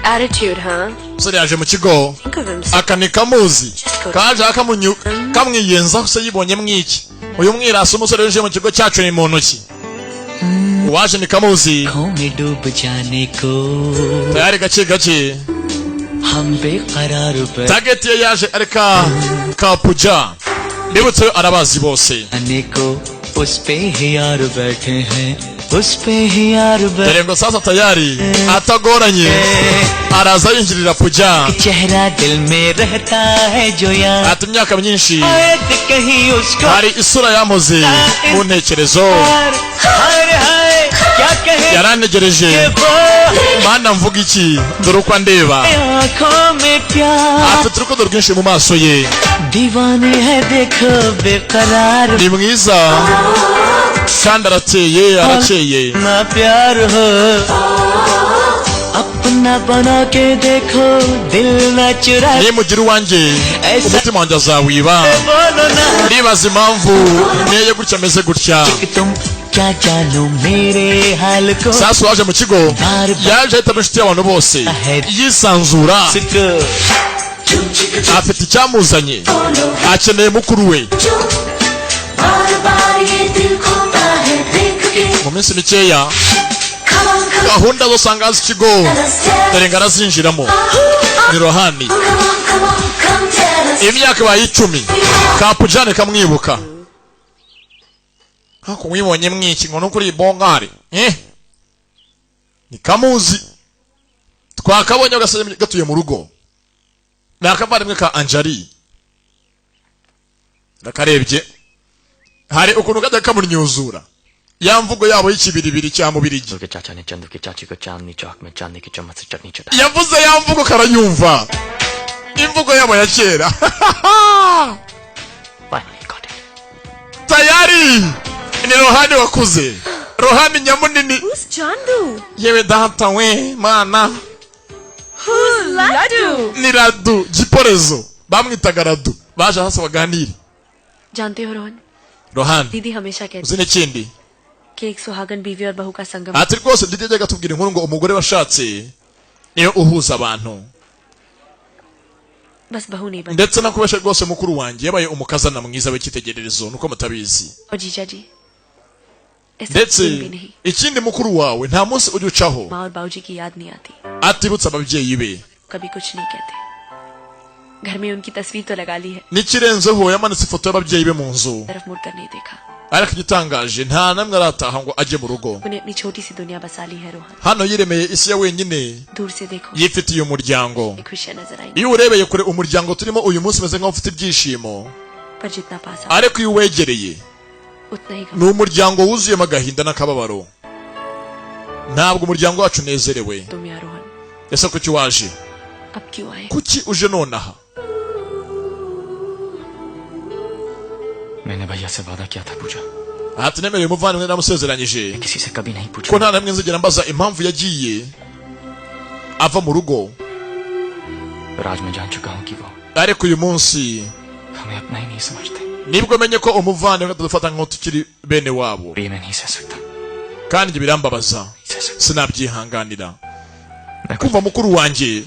Attitude, huh? Musore yaje mu kigo akani kamuzi kaje kamwiyenza se yibonye mwiki uyu mwirasi umusore uje mu kigo cyacu ni mu ntoki waje ni kamuzi tayari gace gace target ye yaje areka kapuja ndibutse arabazi bose dore ngo sasa tayari atagoranye araza yinjirira puja ati imyaka myinshi hari isura yamuze mu ntekerezo yaranegereje mana mvuga iki dore uko andeba afite urukundo rwinshi mu maso ye ni mwiza kandi arateye arakeye nimugira uwanjye umutima wanjye azawiba ndibaza impamvu nteye gutya ameze gutya sasa waje mu kigo yaje ahitamo inshuti y'abantu bose yisanzura afite icyamuzanye akeneye mukuru we mu minsi mikeya gahunda zose angaza ikigo dore ngo arazinjiramo ni Rohani imyaka ibaye 10 kapujane kamwibuka hako mwibonye mwiki ngo nukuri bongare ni kamuzi twakabonye gasanye gatuye mu rugo nakavandimwe ka Anjali nakarebye hari ukuntu gada kamunyuzura yamvugo yabo y'ikibiribiri cya mubirigi yavuze yamvugo karanyumva imvugo yabo ya kera tayari ni Rohani wakuze Rohani nyamunini Who's Chandu? yewe data we mana Who's Ladu? ni Radu giporezo bamwitaga Radu baje hasa baganira जानते हो रोहन Rohani दीदी हमेशा कहती uzine kindi कि एक सुहागन बीवी और बहू का संगम ati rwose ndijyaga tubwira inkuru ngo umugore washatse niyo uhuza abantu बस बहू नहीं बनी ndetse nakubesha rwose mukuru wanjye yabaye umukazana mwiza w'ikitegererezo nuko mutabizi और जीजा जी ndetse ikindi mukuru wawe nta munsi ujya ucaho माँ और बाबूजी की याद नहीं आती atibutsa ababyeyi be कभी कुछ नहीं कहते घर में उनकी तस्वीर तो लगा ली है n'ikirenzeho yamanitse ifoto y'ababyeyi be mu nzu तरफ मुड़कर नहीं देखा ariko igitangaje nta namwe arataha ngo ajye mu rugo उन्हें अपनी छोटी सी दुनिया बसा ली है Rohan hano yiremeye isi ya wenyine दूर से देखो yifitiye umuryango खुशियां नजर आई iyo urebeye kure umuryango turimo uyu munsi umeze nk'aho ufite ibyishimo पर जितना पास आओ ariko iyo uwegereye उतना ही ni umuryango wuzuyemo agahinda n'akababaro ntabwo umuryango wacu unezerewe तुम यार रोहन ese kuki waje अब क्यों आए kuki uje nonaha मैंने भैया से वादा किया था पूजा ati nemereye umuvandimwe namusezeranyije किसी से कभी नहीं पूछा ko nta namwe nzigera mbaza impamvu yagiye ava mu rugo पर आज मैं जान चुका हूँ कि वो ariko uyu munsi हमें अपना ही नहीं समझते nibwo menye ko umuvandimwe tudufata nk'aho tukiri bene wabo ये मैं नहीं सह सकता kandi ibyo birambabaza sinabyihanganira kumva mukuru wanjye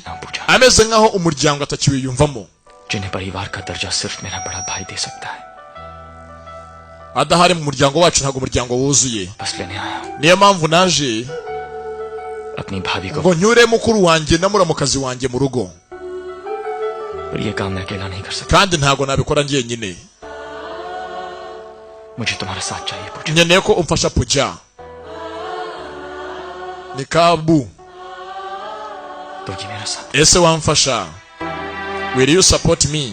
ameze nk'aho umuryango atakiwiyumvamo जिन्हें परिवार का दर्जा सिर्फ मेरा बड़ा भाई दे सकता है adahari mu muryango wacu ntabwo umuryango wuzuye बस लेने आया हूँ niyo mpamvu naje अपनी भाभी को ngo nyure mukuru wanjye na muramukazi wanjye mu rugo और ये काम मैं अकेला नहीं कर सकता kandi ntabwo nabikora njyenyine मुझे तुम्हारा साथ चाहिए पूजा nkeneye ko umfasha puja ni kabu तो ये मेरा साथ ese wamfasha will you support me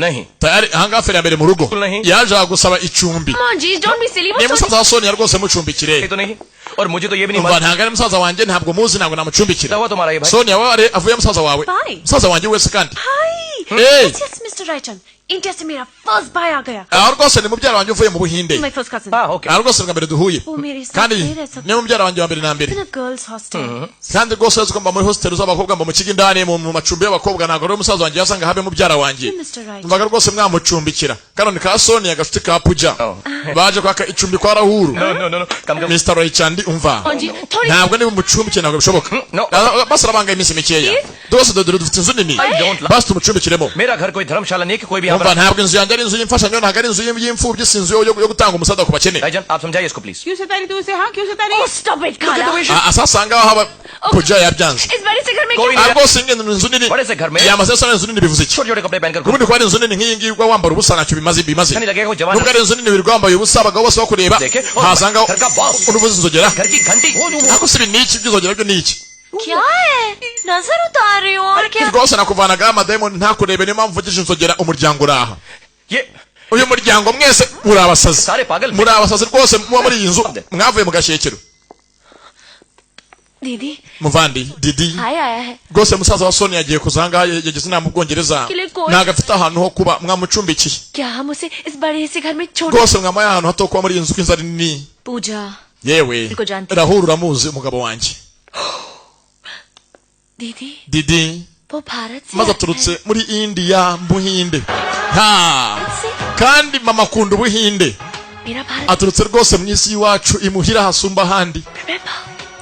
नहीं tayari ahangaha feri ya mbere mu rugo yaje gusaba icumbi Come on, geez, don't be silly. ni musaza wa Sonia rwose mucumbikire तो नहीं और मुझे तो ये भी नहीं umva मालूम ntabwo ari musaza wanjye ntabwo muzi ntabwo namucumbikira हुआ तुम्हारा ये भाई Sonia wari avuye musaza wawe Bye. musaza wanjye wese kandi Hi. Hey. Yes, Mr. Raichan. India से मेरा फर्स्ट भाई आ गया. aho rwose ni mubyara wanjye uvuye mu Buhinde. My first cousin. हाँ okay aho rwose bwa mbere duhuye वो मेरे साथ kandi नहीं रह सकता. ni mubyara wanjye wa mbere na mbere In a girls' hostel. kandi rwose uzi ko mba muri hostel z'abakobwa mba mu kigo indani mu macumbi y'abakobwa ntabwo rero umusaza wanjye yasanga habe mubyara wanjye Mr. Right. mvaga rwose mwamucumbikira kanoni ka Sonia gashuti ka Puja baje kwaka icumbi kwa Rahuru no come Mr. Roychandi umva Onji, थोड़ी ntabwo niba umucumbikira ntabwo bishoboka No. basi arabangaye iminsi mikeya rwose dore dufite inzu nini don't lie. basi tumucumbikiremo मेरा घर कोई धर्मशाला नहीं है कि कोई भी यहाँ umva पर ntabwo inzu yanjye ari inzu y'imfashanyo ntabwo ari inzu y'imfubyi si inzu yo gutanga umusaada ku bakene भाईजान आप समझाइए इसको प्लीज क्यों सतारी तू उसे? हाँ क्यों Sattari? Oh, stop it, Kala. asasanga aho haba Puja yabyanze इस बड़े से घर में कोई क्या? नहीं rwose inzu nini बड़े से घर में yamaze asa n'inzu nini bivuze iki छोटे छोटे कपड़े पहनकर ubundi kuba ari inzu nini nk'iyi ngiyi uba wambara ubusa ntacyo bimaze नहीं लगेगा कोई जवान nubwo ari inzu nini wirirwa wambaye ubusa abagabo bose bakureba Deke, oh, hasanga घर का boss। unuvuze inzogera घर की घंटी ariko si ibi ni iki by'inzogera byo ni iki क्या है? नजर उतार रही हो और क्या? rwose nakuvanagaho amadayimoni ntakurebe niyo mpamvu mvugije inzogera umuryango uraha ये uyu muryango mwese muri abasazi सारे पागल muri abasazi rwose muba muri iyi nzu mwavuye mu gashyekero दीदी muvandi didi हाय आया है. rwose musaza wa Sonia yagiye kuza ahangaha yagize inama mu Bwongereza Kile koi- ntabwo afite ahantu ho kuba mwamucumbikiye क्या हम uसे इस बड़े से घर में छोड़? rwose mwamaye ahantu hato ho kuba muri iyi nzu k'inzu ari nini पूजा. yewe Ariko Janti. Rahuru uramuzi umugabo wanjye दीदी didi वो भारत से maze आया aturutse muri India mu Buhinde ha है. kandi mama akunda Ubuhinde मेरा Bharat aturutse rwose mu isi y'iwacu imuhira hasumba ahandi remember?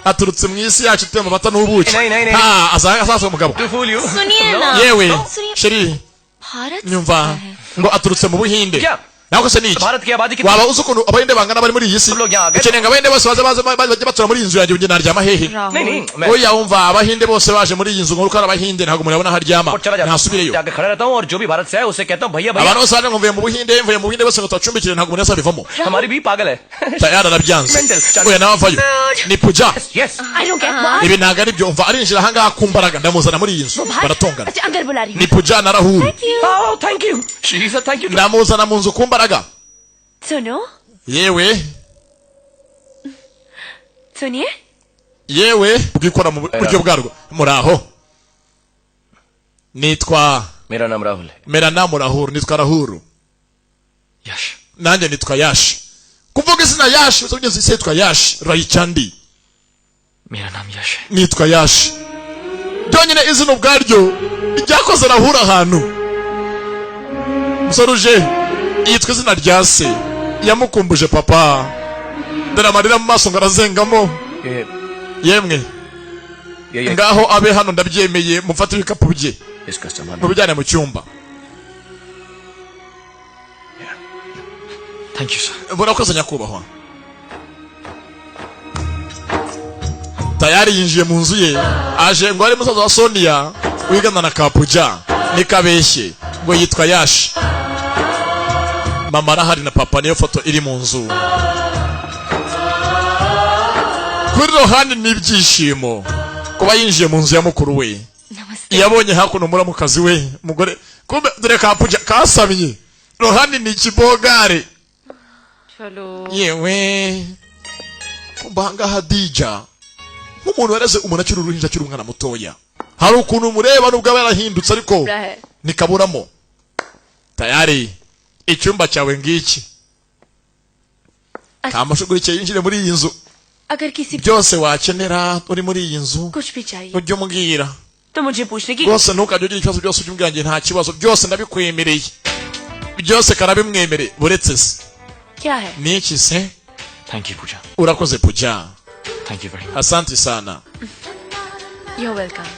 aturutse mu isi yacu ituye mu mata n'ubuki नहीं ha azaza umugabo to fool you सुनिए ना. yewe सुनिए. sheri भारत से nyumva आया है. ngo aturutse mu Buhinde क्या naho se ni iki Bharat की आबादी waba uzi ukuntu abahinde bangana bari muri iyi si Tulo rya Agade. ukeneye ngo abahinde bose baze bajye batura muri iyi nzu yanjye ugenda naryama hehe नहीं नहीं मैं oya wumva abahinde bose baje muri iyi nzu ngo uko ari abahinde ntabwo murabona aho aryama और चला जाता ntasubireyo जाके खड़ा रहता हूँ और जो भी भारत से आए उसे कहता हूँ भैया भैया abantu bose baje ngo mvuye mu Buhinde bose ngo tubacumbikire ntabwo umuntu wese abivamo हमारी भी पागल है tayari arabyanze Mental. oya nawe avayo ni Puja yes I don't get what? ibi ntabwo ari byo umva arinjira ahangaha ku mbaraga ndamuzana muri iyi nzu बाहर? baratongana अच्छा अंदर बुला रही ni Puja na Rahuru oh thank you she sir thank you ndamuzana mu nzu ku mbaraga सुनो yewe सुनिए yewe bwikora mu buryo bwarwo muraho nitwa मेरा नाम राहुल है Meranamu Rahuru nitwa Rahuru यश nanjye nitwa Yashi kuvuga izina Yashi uzongeza ise yitwa Yashi Roychandi मेरा नाम यश है nitwa Yashi byonyine izina ubwaryo ryakoze Rahuru ahantu musaruje yitwa izina rya se yamukumbuje papa dore amarira mu maso ngo arazengamo ये yemwe ये ngaho abe hano ndabyemeye mufate ibikapu bye इसका सामान mubijyane mu cyumba thank you sir murakoze nyakubahwa tayari yinjiye mu nzu ye aje ngo ari musaza wa Sonia wigana na Kapuja nikabeshye ngo yitwa Yashi mama arahari na papa niyo foto iri mu nzu kuri rohani n'ibyishimo kuba yinjiye mu nzu ya mukuru we नमस्ते. yabonye hakuno muramukazi we mugore kumbe dore Kapuja kasamye rohani ni ikibogare चलो yewe kumva ahangaha Hadija nk'umuntu wareze umuntu akiri uruhinja akiri umwana mutoya hari ukuntu umureba nubwo aba yarahindutse ariko है. nikaburamo tayari icyumba cyawe ngiki kamashugurikiye yinjire muri iyi nzu अगर किसी byose wakenera uri muri iyi nzu कुछ भी चाहिए ujye umbwira तो मुझे पूछने की rwose ntukajye ugira ikibazo byose ujye umbwira njye nta kibazo byose ndabikwemereye byose karabimwemereye buretse se क्या है? ni iki se thank you Puja urakoze Puja thank you very much asante sana You're welcome.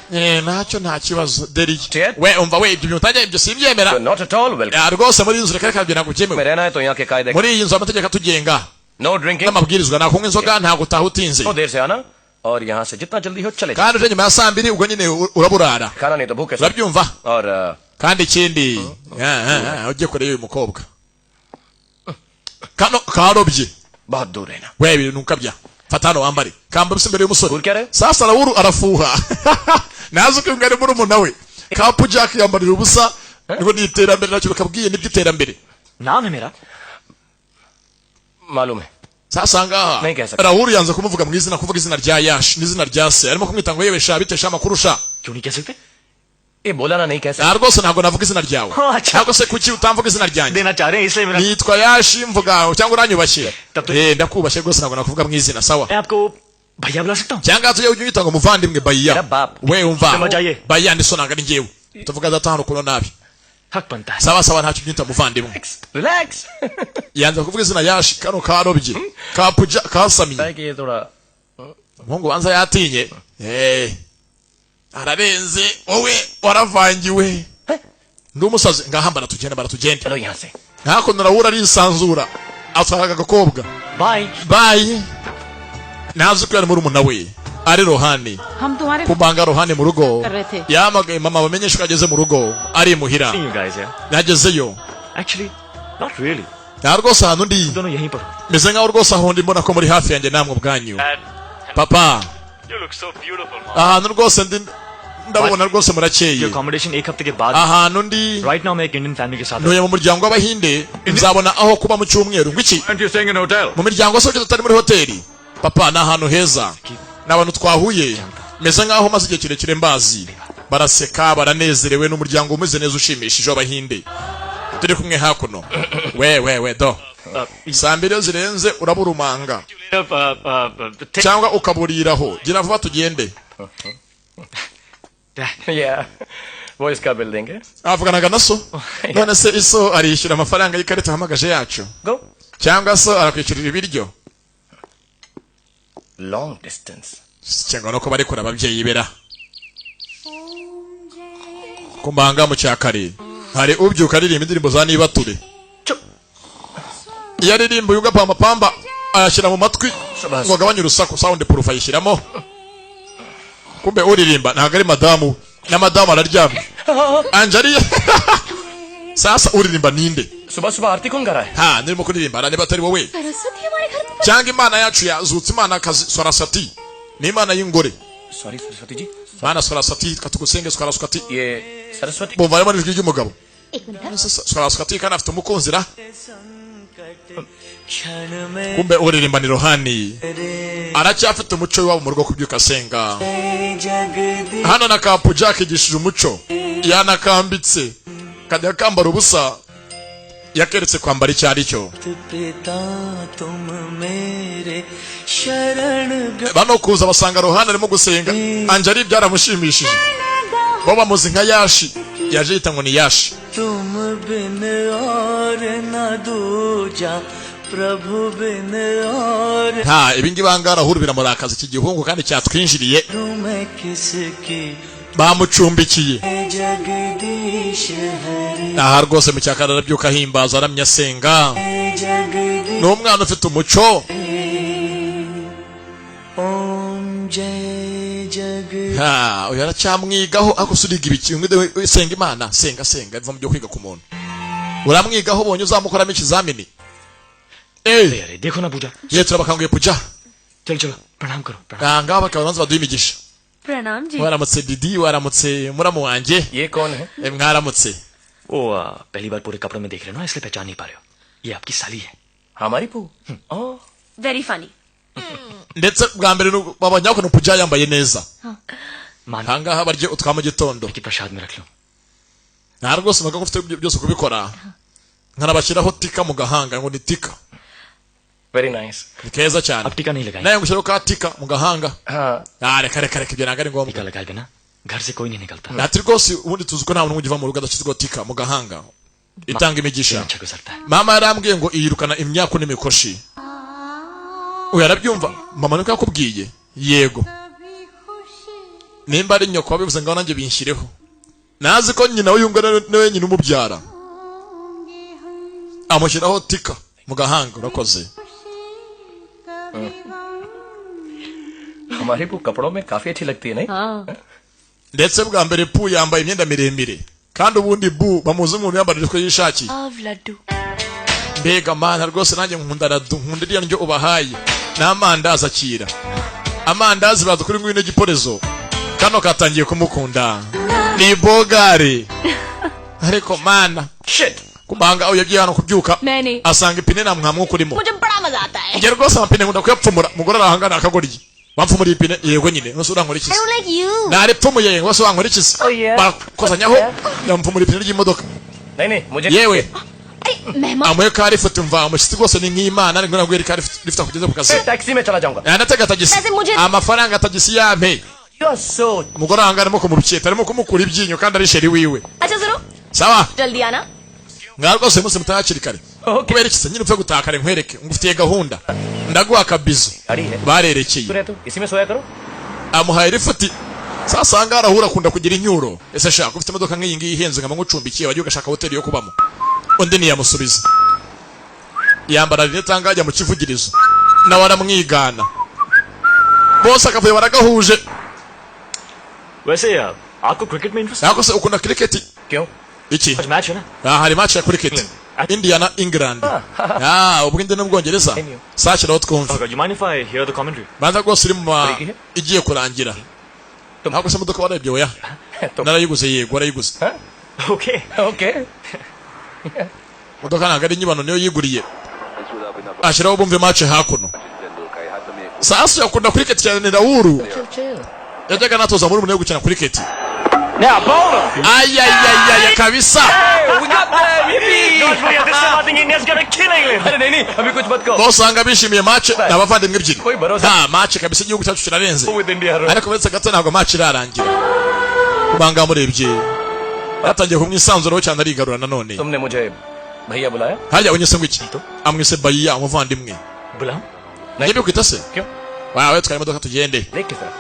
ntacyo nta kibazo deri Ted? we umva we ibyo utajya ibyo simbyemera not at all welcome rwose muri iyi nzu reka reka ibyo ntabwo में byemewe रहना है तो यहाँ के कायदे muri iyi nzu amategeko atugenga no drinking n'amabwirizwa nta kunywa inzoga nta gutaha utinze तो देर से आना और यहाँ से जितना जल्दी हो चले जाओ। kandi uje nyuma ya saa mbiri ubwo nyine uraburara खाना नहीं तो भूखे सो। urabyumva और kandi ikindi ujye kure y'uyu mukobwa kano karobye बहुत दूर है ना we ibintu ukabya fata hano wambare kamba bisa imbere y'umusore दूर क्या रहे sasa Rahuru arafuha nazi uko imbwa ari murumuna we Kapu Jack yambarira ubusa ngo ni iterambere nacyo bakabwiye n'iby'iterambere नाम है मेरा मालूम है sasa ngaha Nahi kaya sakta. Rahuru yanze kumuvuga mu izina kuvuga izina rya Yash n'izina rya se arimo kumwita ngo yewe sha bitesha amakuru sha क्यों नहीं कह सकते ये बोला ना नहीं कैसे nta rwose ntabwo navuga izina ryawe ntabwo se kuki utamvuga izina ryanjye देना चाह रहे हैं इसलिए मेरा nitwa Yashi mvuga cyangwa uranyubashye ndakubashye rwose ntabwo nakuvuga mu izina sawa मैं आपको भैया बुला सकता हूँ cyangwa tujye ujye uyita ngo muvandimwe Baiya मेरा बाप we umva Bajaye. Baiya ndi so ntabwo ari njyewe tuvuga data hano kuno nabi हक बनता है sawa sawa ntacyo unyita muvandimwe relax yanze kuvuga izina Yashi kano karobye kapuja kasamiye है कि ये थोड़ा umuhungu banza yatinye ararenze wowe waravangiwe ndi umusazi ngahamba baratugenda चलो यहाँ से ntako narawura arisanzura atwaraga agakobwa bye bayi nazi ko yari muri umuna we ari Rohani हम तुम्हारे kumbanga Rohani mu rugo कर रहे थे yamagaye mama bamenyesha ko ageze mu rugo ari muhira you guys यार nagezeyo actually not really nta rwose ahantu ndi दोनों यहीं पर meze nkaho rwose aho ndi mbona ko muri hafi yanjye namwe ubwanyu papa you look so beautiful ahantu rwose ndi ndabona rwose your murakeye accommodation एक हफ्ते के बाद ahantu ndi right now मैं एक Indian family के साथ ntuye mu muryango w'abahinde nzabona aho kuba mu cyumweru ngwiki and you staying in a hotel mu miryango se tutari muri hoteli papa ni ahantu heza n'abantu twahuye meze nkaho maze igihe kirekire mbazi baraseka baranezerewe n'umuryango umeze neza ushimishije w'abahinde turi kumwe hakuno we do saa mbiri zirenze uraburumanga cyangwa ukaburiraho gira vuba tugende या वो इसका बिल देंगे avuganaga na so none se iso arishyura amafaranga y'ikarita ahamagaje yacu गो cyangwa so arakwishyurira ibiryo long distance cyangwa nuko bari kure ababyeyi bera kumbanga mu cyakare hari ubyuka aririmba indirimbo za nibature iyo aririmba yuga pamba ayashyira mu matwi ngo agabanye urusaku sound proof ayishyiramo kumbe uririmba ntabwo ari madamu na madamu araryamye Anjali sasa uririmba ninde सुबह सुबह आरती कौन कर रहा है ha ndimo kuririmba niba atari wowe Saraswati हमारे घर में cyangwa imana yacu yazutse imana kazi Saraswati ni imana y'ingore sorry Saraswati ji mana Saraswati katugusenge Saraswati ये Saraswati bumva ari ijwi ry'umugabo एक minute Saraswati kandi afite umukunzi ra kumbe uririmba ni Rohani aracyafite umuco wabo mu rugo kubyuka asenga hano na kapu Jack igishije umuco yanakambitse kajya kambara ubusa yakeretse kwambara icyo ari cyo bano kuza basanga Rohani arimo gusenga Anjali byaramushimishije bo bamuzi nka Yashi yaje yita ngo ni Yashi तुम बिन और न दूजा प्रभु बिन और nta ibingi bangara huru biramurakaza iki gihungu kandi cyatwinjiriye मैं किसकी bamucumbikiye Jagdish Hari aha rwose mu cyakara arabyuka ahimbaza aramya asenga Jagdish ni umwana ufite umuco ओम जय जग ha uyu aracyamwigaho akusuriga ibiki umwe senga imana senga iva mu byo kwiga ku muntu uramwigaho ubonye uzamukoramo ikizamini अरे देखो ना पूजा ye turabakanguye puja चल चलो प्रणाम करो प्रणाम ngaho bakaba banza baduha imigisha प्रणाम जी waramutse Didi waramutse muramu wanjye ये कौन है mwaramutse वो पहली बार पूरे कपड़ों में देख रहे हो ना इसलिए पहचान नहीं पा रहे हो ये आपकी साली है हमारी पू oh very funny ndetse bwa mbere babonye ko puja yambaye neza मान ahangaha barye utwa mu gitondo की प्रसाद में रख लो nta rwose mbaga ko ufite byose kubikora nkanabashyiraho tika mu gahanga ngo ni tika very nice ni keza cyane अब टीका नहीं लगाई nawe ngushyiraho ka tika mu gahanga हाँ reka ibyo ntabwo ari ngombwa टीका लगाए बिना घर से कोई नहीं निकलता ati rwose ubundi tuzi ko nta muntu ugiva mu rugo adashyizweho tika mu gahanga itanga दिन imigisha अच्छा गुजरता है mama yarambwiye ngo iyirukana imyaku n'imikoshi uyu arabyumva mama niko yakubwiye yego nimba ari nyoko wabivuze ngo nanjye binshyireho nazi ko nyina w'uyu ngana niwe nyina umubyara amushyiraho tika mu gahanga urakoze हमारी पू कपड़ों में काफी अच्छी लगती है नहीं हाँ ndetse bwa mbere pu yambaye imyenda miremire kandi ubundi bu bamuzi umuntu yambarira uko yishakiye आव Laddu mbega mana rwose nanjye nkunda radu nkunda iriya ndyo ubahaye n'amandazi akira amandazi baza kuri ngwino giporezo kano katangiye kumukunda ni bogare ariko mana shit kubanga aho yagiye hano kubyuka नहीं asanga ipine nta mwamwuka urimo मुझे बड़ा मजा आता है njye rwose amapine nkunda kuyapfumura umugore arahangana akagoryi Bapfumura ipine yego nyine nose urankora iki? I don't like you. Nare pfumuye wose wankora iki? Oh, yeah. Bakozanyaho yampfumura ipine ry'imodoka. नहीं मुझे Yewe मेहमान amwe kari foto mva umushyitsi rwose ni nk'Imana ngo nabwira kari lifta kugeza ku kazi. Taxi में चला जाऊंगा Yanatega tagisi. Kazi muje- Amafaranga tagisi yampe. You are so Umugore ahanga arimo kumubiketa arimo kumukura ibyinyo kandi ari sheri wiwe. अच्छा सुनो Sawa? जल्दी आना Ngaho rwose muze mutahakiri kare. Okay. Kubera iki se nyine upfe gutakare nkwereke ngufitiye gahunda. Ndaguha akabizo. गाड़ी है Barerekeye. तू रहे तू इसी में सोया करो Amuhaye rifuti. Sasa anga arahura akunda kugira inyuro. Ese shaka ufite imodoka nk'iyi ngiyi ihenze nkaba ngucumbikiye wagiye ugashaka hoteli yo kubamo. Undi niyamusubiza. Yambara rinete angajya mu kivugirizo. Nawe aramwigana. Bose akavuye baragahuje. वैसे आपको क्रिकेट में interest Nako se ukunda cricket क्यों iki? आज मैच है ना Hari match ya cricket. India na England. Ubwinde no Bwongereza. Sakira twumva. you mind if I hear the commentary? Banza rwose uri mu igiye kurangira. Nako se modoka warebye oya. तो Narayiguze yego warayiguze. Okay. Okay Modoka ntabwo ari nyibano niyo yiguriye. Ashiraho bumve match hakuno. Sasa yakunda cricket cyane ni Raoul. Yajyaga natoza muri umuntu yo gukina cricket. now bowler Ay kabisa. we got them yippee Don't worry, this time I think India's gonna kill England. अरे नहीं अभी कुछ मत कहो Bosanga bishimiye match n'abavandimwe ebyiri. कोई भरोसा Ha match kabisa igihugu cyacu kirarenze. with India Ariko uretse gato ntabwo match irarangira. Kubanga murebye. Yatangiye kumwisanzuraho cyane arigarura nanone. तुमने मुझे भैया बुलाया Harya unyise ngo iki? Amwise Bayiya umuvandimwe. बुलाऊं? Ngiye kwita se? क्यों Wawe twari imodoka tugende. देख किस तरह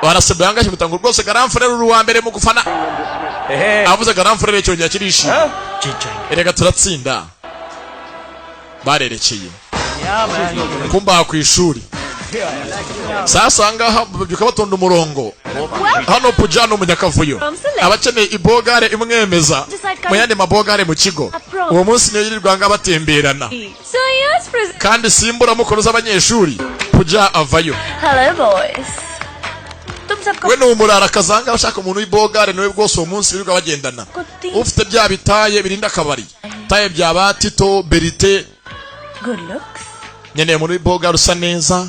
Barasebya yanga kimutanga rwose Garamfure uru wa mbere mu gufana. Avuze Garamfure cyongera kirishi. जीत जाएंगे. Erega turatsinda. Barerekeye. Kumba ku ishuri. Sasa ngaha byuka batonda umurongo. Hano pujana umunyakavuyo. Abakeneye ibogare imwemeza. Mu yandi mabogare mu kigo. Uwo munsi niyo yirirwa nga batemberana. So yes president Kandi simbura mukoro z'abanyeshuri. Puja avayo. hello boys तुम सबको We n'umurara kazanga bashaka umuntu w'ibogare niwe bwose uwo munsi birirwa bagendana. कुत्ती Ufite bya bitaye birinda akabari. Taye bya batito berite. good looks Nyene muri bogare usa neza.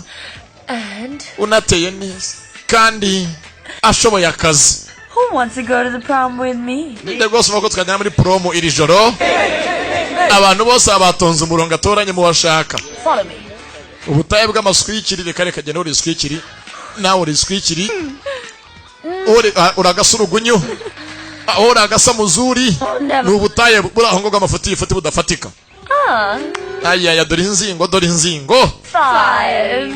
and Unateye neza. Kandi ashoboye akazi. who wants to go to the prom with me Ninde rwose uvuga ko twajyana muri promo iri joro. Abantu bose abatonze umurongo atoranye mu bashaka. follow me Ubutaye bw'amaswikiri reka reka genda uri swikiri. Nawe uri swikiri. Uragasurugunyu. Uragasa muzuri. N'ubutaye buraho ngo amafuti ifuti budafatika. Aya dore inzingo dore inzingo. 5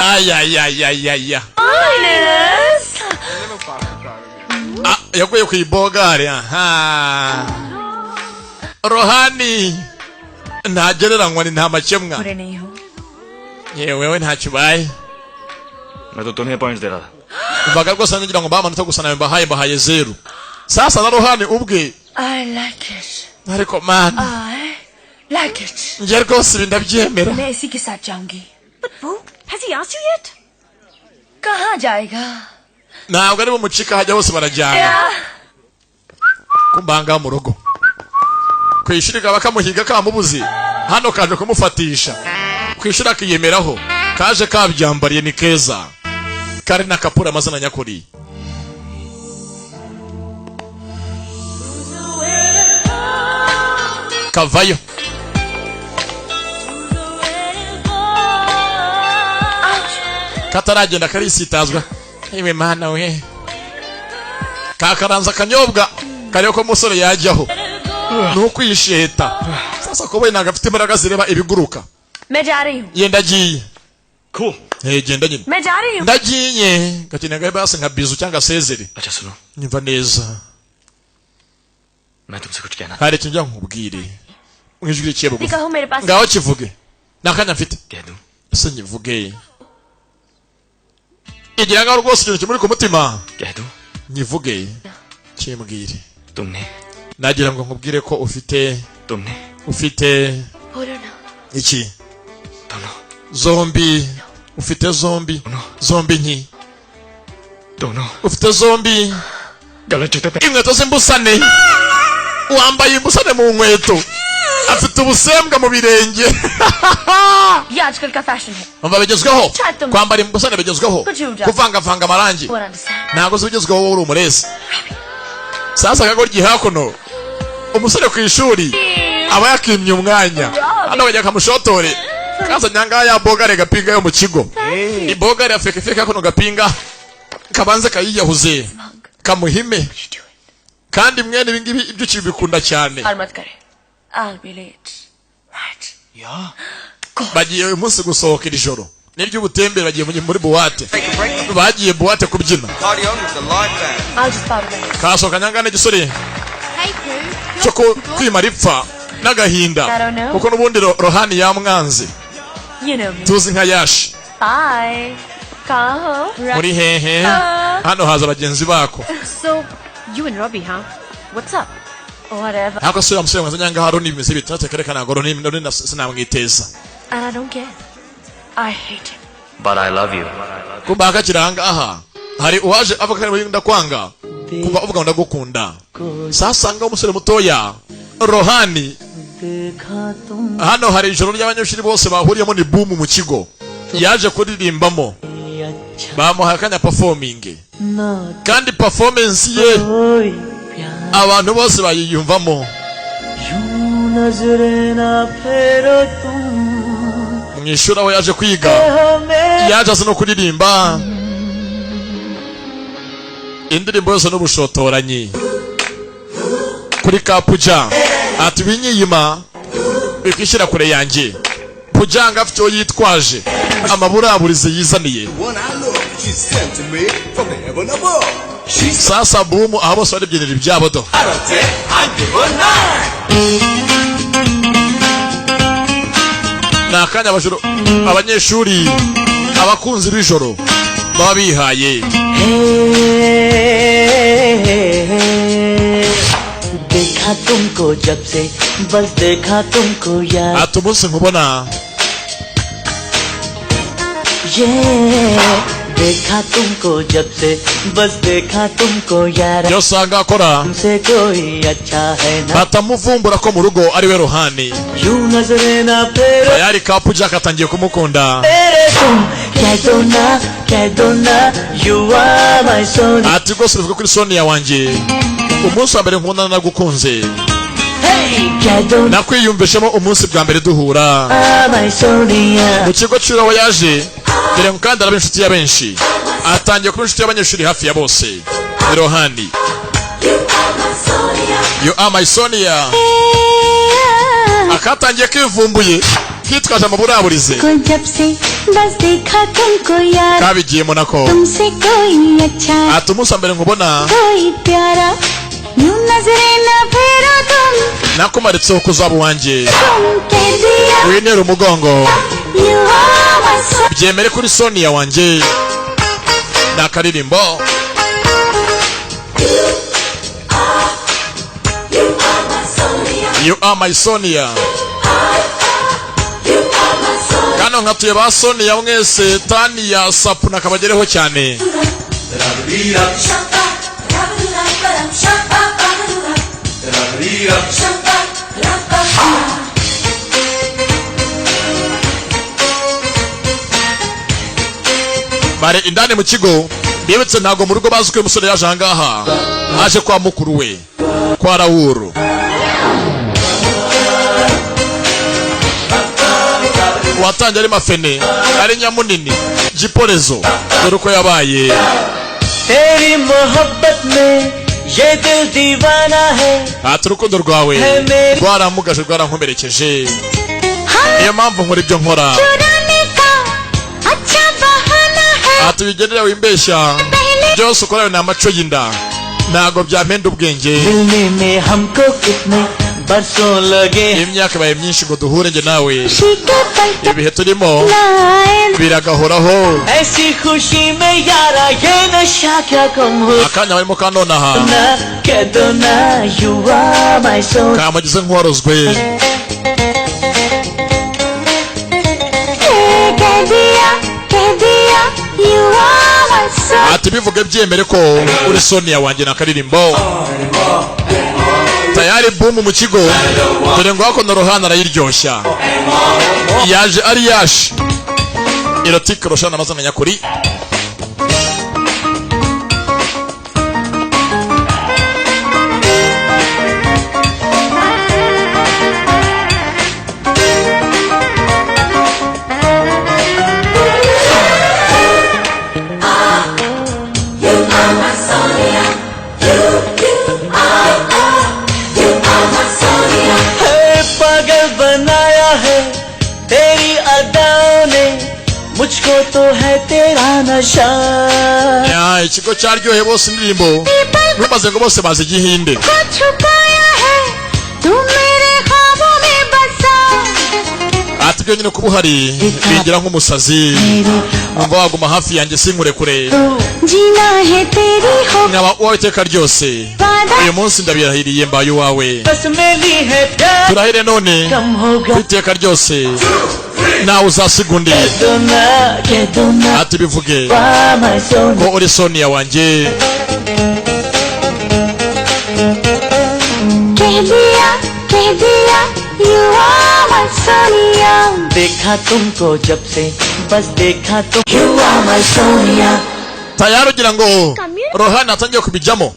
Aya. minus Yaguye ku ibogare aha. Rohani ntagereranywa ni nta makemwa. बुरे नहीं हो Yewe nta kibaye. मैं तो तुम्हें पॉइंट्स दे रहा था. Mbaga rwose ngira ngo bamanota gusa nawe mbahaye 0. Sasa na Rohani ubwe I like it ariko man I like it ngiye rwose ibi ndabyemera. मैं इसी के साथ जाऊंगी but Boo has he asked you yet कहाँ जाएगा Ntabwo ari bumucika hajya hose barajyana. Kumbanga mu rugo. Kwishirika bakamuhiga kamubuzi. Hano kaje kumufatisha. Kwishira akiyemeraho. Kaje kabyambariye ni keza. Kari na kapura amazina nyakuri. Kavayo. Kataragenda karisitazwa. Ewe mana we. Kakaranza kanyobwa. Kariyo ko musore yajyaho. Nukwisheta. Sasa ko we nagafite imbaraga zireba ibiguruka. मैं जा रही हूँ Yenda giye. Cool. Genda nyine. मैं जा रही हूँ Ndagiye. Gatina gabe base nka bizu cyangwa sezeri. अच्छा सुनो, Nyumva neza. मैं तुमसे कुछ कहना Hari kinjya nkubwire. Mwijwi rikiye bugufi. कहो मेरे पास Ngaho kivuge. Nakanya mfite. कह दूं. Ese nyivuge. Igira ngaho rwose ikintu kimuri ku mutima. कह दूं. Nyivuge. Kimbwire. तुमने Nagira ngo nkubwire ko ufite बोलो ना iki? दोनों Zombi. Ufite zombi. Zombi nki. दोनों Ufite zombi. गलत जूते पे Inkweto z'imbusane. Wambaye imbusane mu nkweto. afite ubusembwa mu birenge ये आजकल का फैशन है umva bigezweho kwambara imbusane bigezweho kuvangavanga amarangi ntabwo zibigezweho wowe uri umurezi sasa kagoryi hakuno umusore ku ishuri aba yakimye umwanya hano bajya kamushotore kaza nyanga ya bogare gapinga yo mu kigo ibogare afeke feke kuno gapinga kabanze kayiyahuze kamuhime kandi mwene ibingibi ibyo kibikunda cyane I'll be late. Right. Yeah. bagiye uyu munsi gusohokera ijoro n'iryo ubutembere bagiye muri buwate bagiye buwate kubyina I'll just bow to them. kasohoka nyangane gisore cyo kwimara ipfa n'agahinda kuko n'ubundi rohani yamwanze You know me. tuzi nka yashi Hi. Kaho. muri hehe hano haza bagenzi bako So, you and Robbie, huh? What's up? Whatever. hako sura musore mwanza nyanga haro n'imizi bitatu kereka nagoro n'indi sinamwiteza And I don't care. I hate him. But I love you. kubaga kiranga aha hari uwaje avuga ko ndakwanga kuba uvuga ngo ndagukunda sasa nga umusore mutoya rohani hano hari ijoro ry'abanyeshuri bose bahuriyemo ni boom mu kigo yaje kuririmbamo bamuhaye akanya performing kandi performance ye abantu bose bayiyumvamo mwishura aho yaje kwiga yaje azi no kuririmba indirimbo yose n'ubushotoranyi kuri ka puja ati binyiyima bikishyira kure yanjye pujanga afite uwo yitwaje amaburaburize yizaniye sasa bumu aho bose baribyinira ibyabo do ni akanya abanyeshuri abakunzi b'ijoro baba bihaye देखा तुमको जब से बस देखा तुमको यार ati umunsi nkubona देखा तुमको जब से बस देखा तुमको यार iyo usanga akora तुमसे कोई अच्छा है ना batamuvumbura ko mu rugo ari we ruhani यूं नजरे ना फेरो tayari ka puja katangiye kumukunda तेरे तुम कह दो ना you are my soul ati rwose bivuga kuri Sonia wanjye umunsi wa mbere nkubona nagukunze nakwiyumvishemo umunsi bwa mbere duhura mu kigo cy'uraho yaje dore ngo kandi araba inshuti ya benshi atangiye kuba inshuti y'abanyeshuri hafi ya bose ni rohani you are my Sonia akatangiye kivumbuye kitwaje amaburaburize kabigiyemo nako ati umunsi wa mbere nkubona nakumaritseho kuzaba uwanjye winera umugongo byemere kuri Sonia wanjye ni akaririmbo you are my Sonia kano nkatuye ba Sonia mwese Tania Sapu nakabagereho cyane bare indani mu kigo bibutse ntago mu rugo bazi ko uyu musore yaje ahangaha aje kwa mukuru we kwa Rawuru watangiye ari mafene ari nyamunini giporezo dore uko yabaye तेरी मोहब्बत में ये दिल दीवाना है ati urukundo rwawe rwaramugaje rwarankomerekeje niyo mpamvu nkora ibyo nkora ati bigenera wimbeshya byose ukora ni amaco y'inda ntago byampenda ubwenge imyaka ibaye myinshi ngo duhure njye nawe ibihe turimo biragahoraho akanya barimo kanonaha kamugize nk'uwarozwe ati bivuge byemere ko uri Sonia wanjye na karirimbo tayari byari boom mu kigo dore ngo hako na Rohana arayiryoshya yaje ari yashi erotique Roshana amazina nyakuri मुझको तो है तेरा नशा ya ikigo cyaryohe bose indirimbo bimaze ngo bose bazi igihinde ati byo nyine kuba uhari bingira nk'umusazi ngo waguma hafi yanjye sinkure kure nkaba uwawe iteka ryose uyu munsi ndabirahiriye mbaye uwawe turahire none ku iteka ryose nawe uzasiga undi ati bivuge ko uri Sonia wanjye कह दिया you are my Sonia देखा तुमको जब से बस देखा तुम you are my Sonia tayari ugira ngo Rohana atangiye kubijamo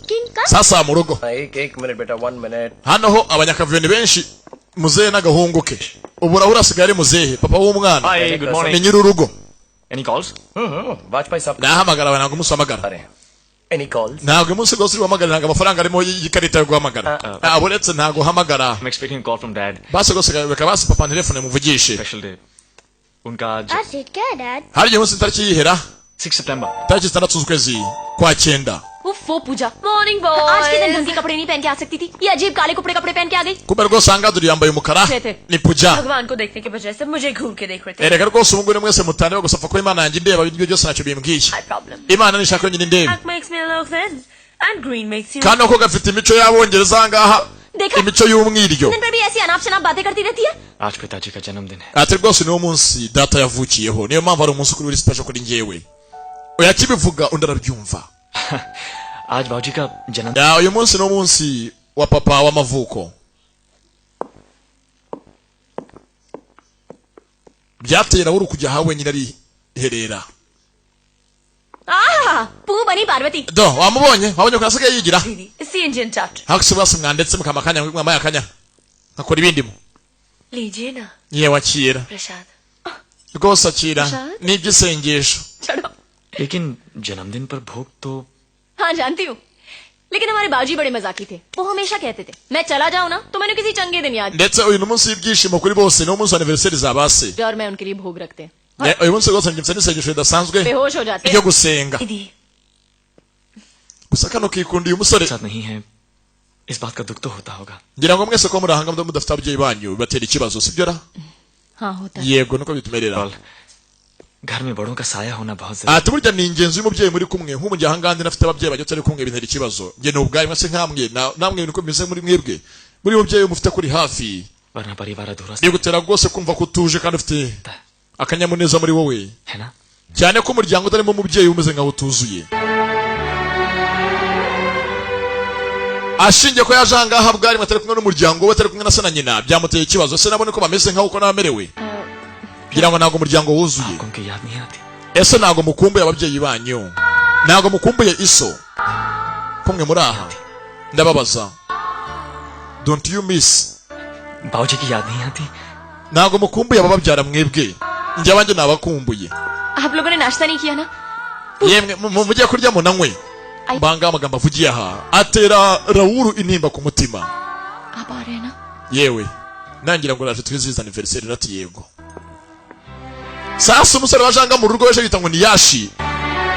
sasa mu rugo एक मिनट बेटा 1 minute hano ho abanyakavuyo ni benshi muzehe n'agahungu ke ubura urasigaye ari muzehe papa w'umwana Hi, good morning. ni nyiri urugo Any calls? Vajpayee साहब nahamagara abantu ngo musamagara अरे any calls ntabwo umunsi rwose uri guhamagara ntabwo amafaranga arimo y'ikarita yo guhamagara aburetse ntabwo uhamagara I'm expecting a call from Dad. basi rwose reka basi papa telefone muvugishe Special day. उनका आज That's it, good, Dad. hari igihe munsi itariki yihera 6 September. tariki 6 z'ukwezi kwa 9 वो पूजा morning boy आज के दिन ढंग के कपड़े नहीं पहन के आ सकती थी ये अजीब काले कपड़े पहन के आ गई kumbe rwose aha ngaha dore yambaye umukara ni puja भगवान को देखने के बजाय सब मुझे घूर के देख रहे थे erega rwose ubu ngubu mwese mutane gusa apfa ko imana yanjye indeba ibyo byose ntacyo bimbwiye problem imana nishaka ko nyine indeba Black makes me look thin and green makes you kandi uko gafite imico y'abongereza aha ngaha देखा imico y'umwiryo दिन पर भी ऐसी अनाप शनाप बातें करती रहती है आज पिताजी का जन्मदिन है. ati rwose niwo munsi data yavukiyeho niyo mpamvu ari umunsi kuri uri special kuri njyewe oya kibivuga undi arabyumva आज बाबूजी का जन्म ya uyu munsi ni umunsi wa papa w'amavuko byateye Rahul kujya ahawe nyine ariherera पू बनी Parvati do wamubonye wabonye ko asigaye yigira दीदी इसी इंडियन चाट hakuse basi mwandetse mukamakanya ngo mwamaye akanya nakora ibindimo लीजिए ना niye wakira प्रसाद rwose akira n'iby'isengesho चलो लेकिन जन्मदिन पर भोग तो हाँ जानती हूँ लेकिन हमारे बाबूजी बड़े मजाकी थे वो हमेशा कहते थे मैं चला जाऊँ ना तो मैंने किसी चंगे दिन याद ndetse uyu ni umunsi w'ibyishimo kuri bose ni umunsi wa anniversaire za base किया और मैं उनके लिए भोग रखते हैं uyu munsi rwose ngimse n'isengesho ridasanzwe बेहोश हो जाते ryo हैं gusenga दीदी gusa kano kikundiye umusore साथ नहीं है इस बात का दुख तो होता होगा. ngira ngo mwese ko muri ahanga mudafite ababyeyi banyu bibatera ikibazo sibyo ra हाँ होता है yego niko bitumerera और घर में बड़ों का साया होना बहुत जरूरी ati burya ni ingenzi y'umubyeyi muri kumwe nk'umujyi aha ngaha ndi nafite ababyeyi banyu turi kumwe bintera ikibazo njye ni ubwayo mwese nkamwe namwe niko bimeze muri mwebwe muri mubyeyi mufite kuri hafi है. वरना परिवार अधूरा bigutera rwose kumva ko utuje kandi ufite akanyamuneza muri wowe है ना. cyane ko umuryango utarimo umubyeyi umeze nkaho utuzuye ashingiye ko yaje aha ngaha bwari atari kumwe n'umuryango we atari kumwe na se na nyina byamuteye ikibazo se nabone ko bameze nkaho uko nabamerewe kugira ngo ntabwo umuryango wuzuye आपको उनकी याद नहीं आती. ese ntabwo mukumbuye ababyeyi banyu ntabwo mukumbuye iso kumwe muri aha ndababaza don't you miss बाबूजी की याद नहीं आती. ntabwo mukumbuye abababyara mwebwe njye abanjye nabakumbuye आप लोगों ने नाश्ता नहीं किया ना yemwe mugiye kurya munanywe mbanga amagambo avugiye aha atera Rahul intimba ku mutima आप आ रहे हैं ना yewe nangira ngo naje twizihiza anniversaire rati yego sasa umusore wajanga mu rugo weje yita ngo ni yashi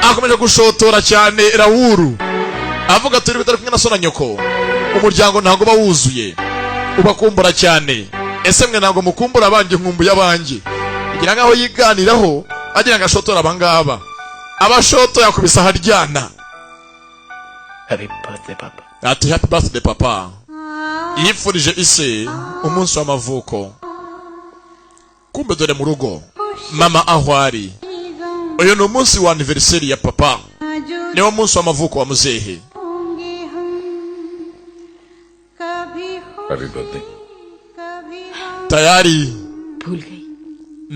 akomeje gushotora cyane Rahul avuga turi bitari kumwe na sona nyoko umuryango ntago bawuzuye ubakumbura cyane ese mwe ntago mukumbura abanje nkumbuye abanje igira ngaho yiganiraho agira ngo ashotora abangaba abashoto yakubisa haryana happy birthday पापा ati happy birthday papa yifurije ise umunsi w'amavuko kumbe dore mu rugo mama aho ari uyu ni umunsi wa anniversaire ya papa niwo munsi w'amavuko wa muzehe कभी हो happy birthday tayari भूल गई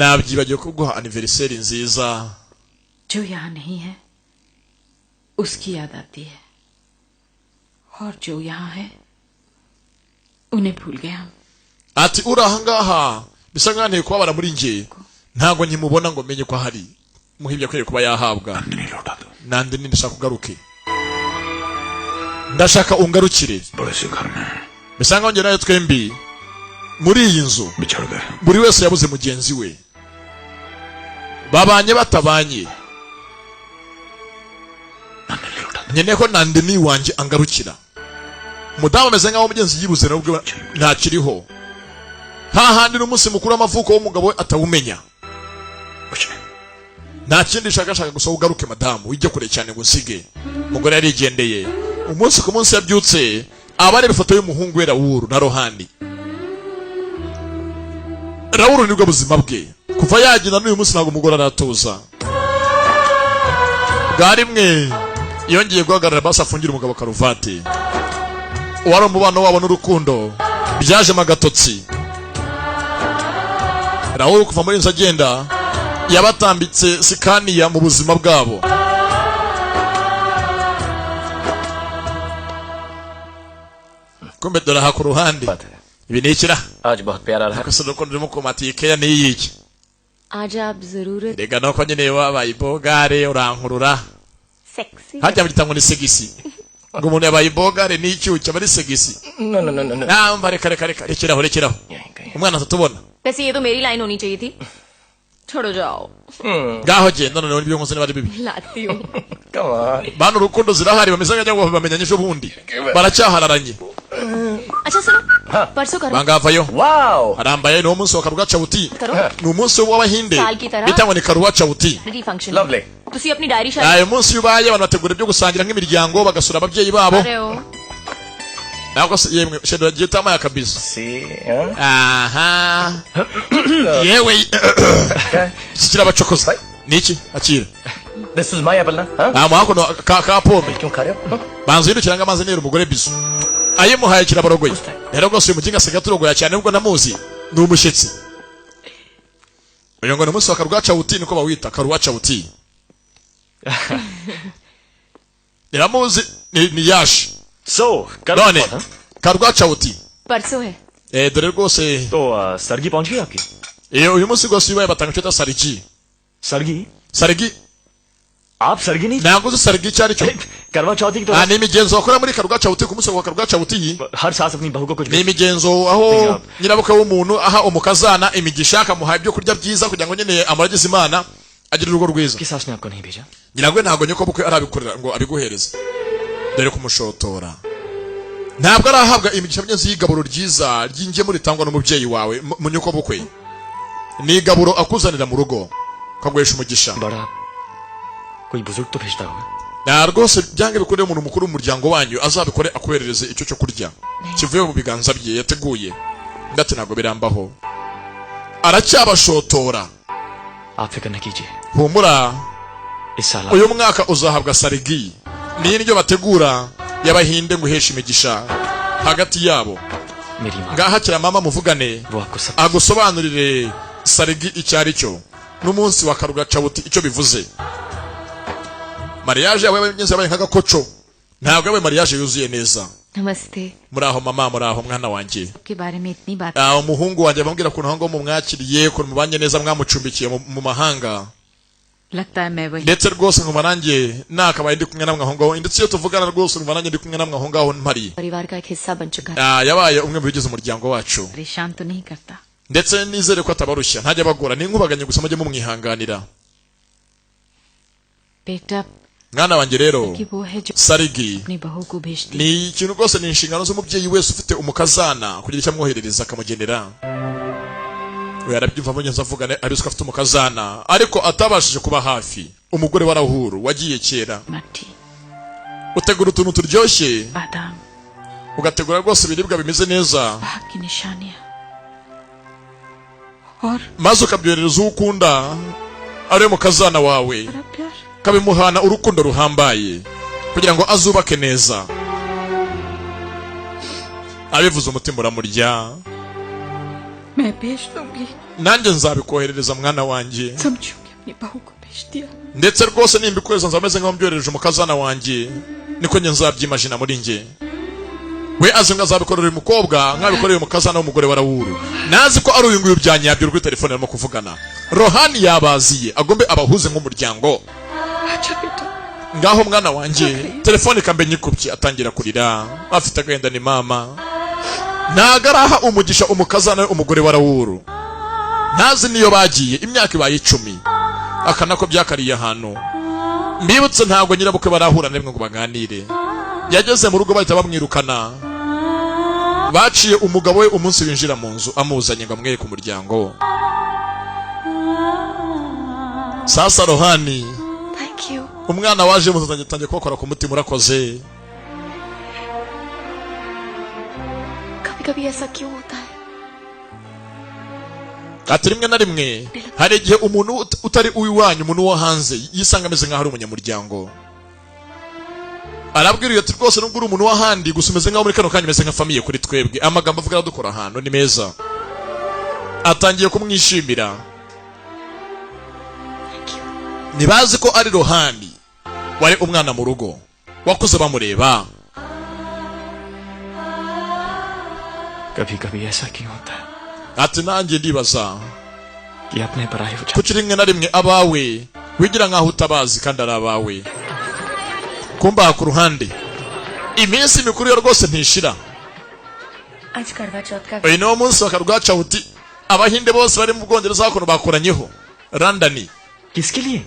nabyibagiwe kuguha anniversaire nziza जो यहाँ नहीं है उसकी याद आती है और जो यहाँ है उन्हें भूल गया हम ati urahangaha bisa nk'anteye kubabara muri nge ntago nkimubona ngo menye ko hari muhibye kwere kuba yahabwa nande ndashaka kugaruke ndashaka ungarukire bisa nk'aho ngerayo twembi muri iyi nzu buri wese yabuze mugenzi we babanye batabanye nkeneye ko nande ni wanje angarukira umudamu ameze nk'aho mugenzi yibuze nabwo ntakiriho hahandi n'umunsi mukuru w'amavuko w'umugabo we atawumenya nta kindi shaka gusa ugaruke madamu wijye kure cyane ngo nsige umugore yarigendeye umunsi ku munsi yabyutse abari bifoto y'umuhungu we Raoul na Rohani Raoul nibwo buzima bwe kuva yagenda n'uyu munsi ntabwo umugore aratuza bwarimwe yongeye guhagarara basi afungira umugabo karuvati wari umubano wabo n'urukundo byaje magatotsi Raoul kuva muri inzu agenda yabatambitse sikaniya mu buzima bwabo kumbe dore aha ku ruhande ibi ni ikira आज बहुत प्यारा रहा akasoro ko ndimo kumatike ya ni iki आज आप जरूर rega no ko nyine wabaye ibogare urankurura sexy hajya bitangwa ni segisi ngo umuntu yabaye ibogare ni icyuki aba ari segisi No, no, no, no, no. namba reka rekeraho umwana atatubona वैसे ये तो मेरी लाइन होनी चाहिए थी छोड़ो जाओ ngaho genda none n'ibyo nkoze n'abari bibi लाती हूँ Come on. bana urukundo zirahari bameze nk'ajya ngo bamenyanye ejo bundi baracyahararanye अच्छा सुनो परसों करो bangavayo Wow. arambaye ni umunsi wa karuga chawuti करो ni umunsi w'abahinde साल की तरह bitangwa ni karuga chawuti D function Lovely. तुसी अपनी डायरी शायद ayo munsi ubaye abantu bategura ibyo gusangira nk'imiryango bagasura ababyeyi babo अरे हो nako yemwe shedo gitama ya kabisa See, huh? aha yewe sikira bacokoza niki akira This is my apple, na? Huh? amako ka pome क्यों खा रहे हो? banzo yirukira ngo amaze nero umugore bisu ayimuhaye kirabarogoye rero rwose uyu muginga asiga turogoya cyane nubwo namuzi ni umushyitsi uyu ngo ni umunsi wa karuga chawuti niko bawita karuga chawuti niramuzi ni yashi सो कल none था karuga chawuti परसों है dore rwose तो सरगी पहुंच गई आपकी uyu munsi rwose ubaye batanga icyo sarigi सरगी sarigi आप सरगी नहीं ntabwo uzi sarigi icyo ari cyo करवा चौथी की तो ni imigenzo bakora muri karuga chawuti ku munsi wa karuga chawuti हर सास अपनी बहू को कुछ ni imigenzo aho nyirabukwe w'umuntu aha umukazana imigisha akamuha ibyo kurya byiza kugira ngo nyine amuragize imana agire urugo rwiza की सास ने आपको नहीं भेजा nyiragwe ntabwo nyoko bukwe arabikorera ngo abiguhereze dore kumushotora ntabwo arahabwa imigisha myenzi y'igaburo ryiza ry'ingemuro ritangwa n'umubyeyi wawe mu nyoko bukwe ni igaburo akuzanira mu rugo kagwesha umugisha बड़ा कोई बुजुर्ग तो भेजता होगा na rwose byange bikoreye umuntu mukuru w'umuryango wanyu azabikore akuberereze icyo cyo kurya kivuye mu biganza bye yateguye ndetse ntabwo birambaho aracyabashotora आप फिक्र न कीजिए humura इस साल uyu mwaka uzahabwa sarigi ni indyo bategura y'abahinde ngo uheshe imigisha hagati yabo मेरी माँ ngaha kira mama muvugane वो आपको सब agusobanurire sarigi icyo ari cyo n'umunsi wa karuga chawuti icyo bivuze mariage yawe y'abanyenzi yabaye nk'agakoco ntabwo yabaye mariage yuzuye neza नमस्ते muraho mama muraho mwana wanjye के बारे में इतनी बात umuhungu wanjye bamubwira ukuntu aho ngaho mumwakiriye ukuntu mubanye neza mwamucumbikiye mu mahanga लगता है मैं वही ndetse rwose nkumva nanjye nakabaye ndi kumwe namwe aho ngaho ndetse iyo tuvugana rwose nkumva nanjye ndi kumwe namwe aho ngaho mpari परिवार का एक हिस्सा बन चुका है yabaye umwe mu bigize umuryango wacu परेशान तो नहीं करता ndetse nizere ko atabarushya ntajya abagora ni nkubaganye gusa mujye mumwihanganira बेटा mwana wanjye rero कि वो है जो sarigi अपनी बहू को भेजती ni ikintu rwose ni inshingano z'umubyeyi wese ufite umukazana kugira icyo amwoherereza akamugenera we arabyumva mugenzi avugane ari uko afite umukazana ariko atabashije kuba hafi umugore wa Rahuru wagiye kera mathri utegura utuntu turyoshye बादाम ugategura rwose ibiribwa bimeze neza भाग की निशानियां और maze ukabyoherereza uwo ukunda ariwe mukazana wawe बड़ा प्यार kabimuhana urukundo ruhambaye kugira ngo azubake neza abivuze umutima uramurya. मैं भेज दूंगी, nanjye nzabikoherereza mwana wanjye, समझूंगी अपनी बहू को भेज दिया. ndetse rwose nimbikohereza nzameze nk'aho mbyoherereje umukazana wanjye, niko njye nzabyimagina muri njye. we azi ngo azabikorera uyu mukobwa nk'abikoreye umukazana w'umugore wa Rawuru. nazi ko ari uyu nguyu byanyabyo kuri telefone arimo kuvugana. Rohani yabaziye agombe abahuze nk'umuryango. अच्छा बेटा, ngaho mwana wanjye, telefone ikambe nyikubye atangira kurira, afite agahinda ni mama. nagaraha umugisha umukazana umugore wa Rawuru. ntazi niyo bagiye imyaka ibaye 10, akanako byakariye ahantu. mbibutse ntabwo nyirabukwe barahura nemwe ngo baganire. yageze mu rugo bahita bamwirukana. baciye umugabo we umunsi winjira mu nzu amuzanye ngo amwereke umuryango. sasa Rohani, Thank you. umwana waje muzanye tangiye kubakora ku mutima urakoze. कभी-कभी ऐसा क्यों होता है? ati rimwe na rimwe hari igihe umuntu utari uwiwanyu, umuntu wo hanze yisanga ameze nk'aho ari umunyamuryango. arabwira ati rwose nubwo uri umuntu w'ahandi gusa umeze nk'aho muri kano kanya umeze nka famiye kuri twebwe. amagambo avuga dukora ahantu ni meza. atangiye kumwishimira. ntibazi ko ari Rohani wari umwana mu rugo wakuze bamureba. कभी-कभी ऐसा क्यों होता है ati nanjye ndibaza कि अपने पराये हो जाते kuki rimwe na rimwe abawe wigira nk'aho utabazi kandi ari abawe. kumba ku ruhande iminsi mikuru yo rwose ntishira. आज करवा चौथ का uyu niwo munsi wa karwacawuti. abahinde bose bari mu Bwongereza hakuno bakoranyeho London. किसके लिए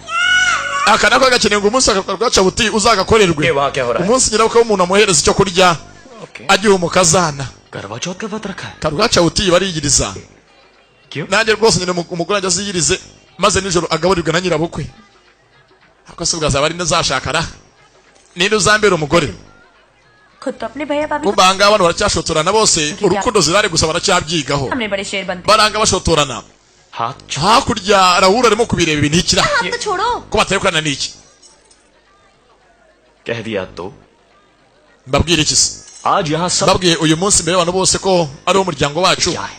aka nako gakeneye ngo umunsi wa karwacawuti uzagakorerwe. ये वहाँ क्या हो रहा है? umunsi nyirabukwe w'umuntu amuhereza icyo kurya Okay. agiye umukazana. करवा चौथ का व्रत रखा है karwacawuti bariyiriza. क्यों nanjye rwose nyine umugore ajya aziyirize maze nijoro agaburirwe na nyirabukwe. ako se bwazaba ari nazashakara ninde uzambera umugore. खुद तो अपने भैया भाभी kubanga abantu baracyashotorana bose urukundo zirare gusa baracyabyyigaho. हमने बड़े शेर बनते baranga bashotorana. हाथ hakurya Rawuru arimo kubireba ibi ntikira हाथ तो छोड़ो. ko baterekana n'iki. कह दिया तो mbabwire iki se? आज यहाँ सब mbabwiye uyu munsi mbere y'abantu bose ko ari umuryango wacu. क्या है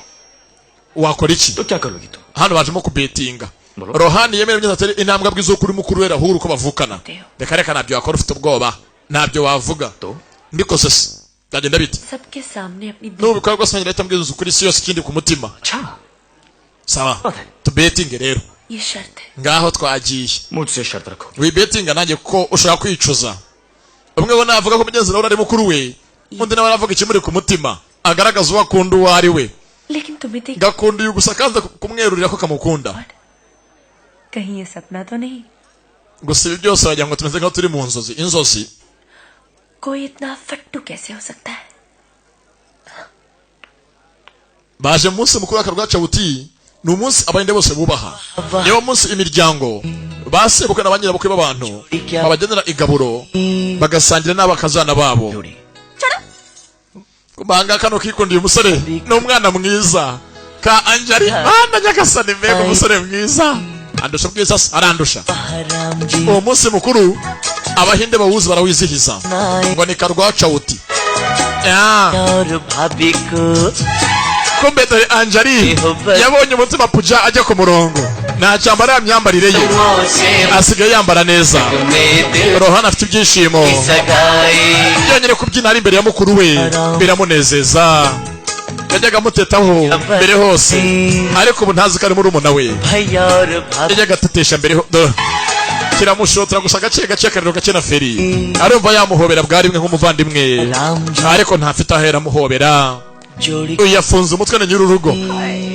wakora iki? तो क्या करोगी तुम hano bajemo kubetinga. Bro. Rohani yemera imyenda atari intambwe abwiza ukuri mukuru we Rawuru ko bavukana. reka reka ntabyo wakora ufite ubwoba, ntabyo wavuga. तो mbikoze se byagenda bite? सबके सामने अपनी nubikora rwose nanjye leta mbwiza ukuri isi yose ikindi ku mutima. अच्छा sawa Okay. tubetinge rero. ये शर्त है. ngaho twagiye. मुझसे शर्त रखो wibetinga nanjye ko ushaka kwicuza. umwe we navuga ko mugenzi nawe ari mukuru we, undi nawe aravuga ikimuri ku mutima agaragaza uwo akunda uwo ari we. लेकिन तुम्हें देख gakunda uyu gusa kanze kumwerurira ko kamukunda. कहीं ये सपना तो नहीं? gusa ibi byose wagira ngo tumeze nk'aho turi mu nzozi. inzozi कोई इतना फट्टू कैसे हो सकता है? baje mu munsi mukuru w'akarwacawuti. ni umunsi abahinde bose bubaha. niwo munsi imiryango basebukwe na banyirabukwe b'abantu babagenera igaburo bagasangira n'abakazana babo. जोड़ी kubanga kano kikundiye umusore ni umwana mwiza ka Anjali. mana nyagasani mbega umusore mwiza. andusha bwiza se arandusha. हराम जी uwo munsi mukuru abahinde bawuzi barawizihiza ngo ni karwacawuti. और भाभी को kumbe dore Anjali yabonye umutima puja ajya ku murongo nta cyambara ya myambarire ye से asigaye yambara neza. में दिल Rohani afite ibyishimo सगाई yongere kubyina ari imbere ya mukuru we biramunezeza. yajyaga amutetaho mbere hose ariko ubu ntazi ko ari murumuna we. भैया और भाभी yajyaga atetesha mbere kiramushotera gusa gake gake akariro gake na feri arumva yamuhobera bwa rimwe nk'umuvandimwe Ram ji ariko ntafite ahera amuhobera. जोड़ी uyu yafunze umutwe na nyir'urugo.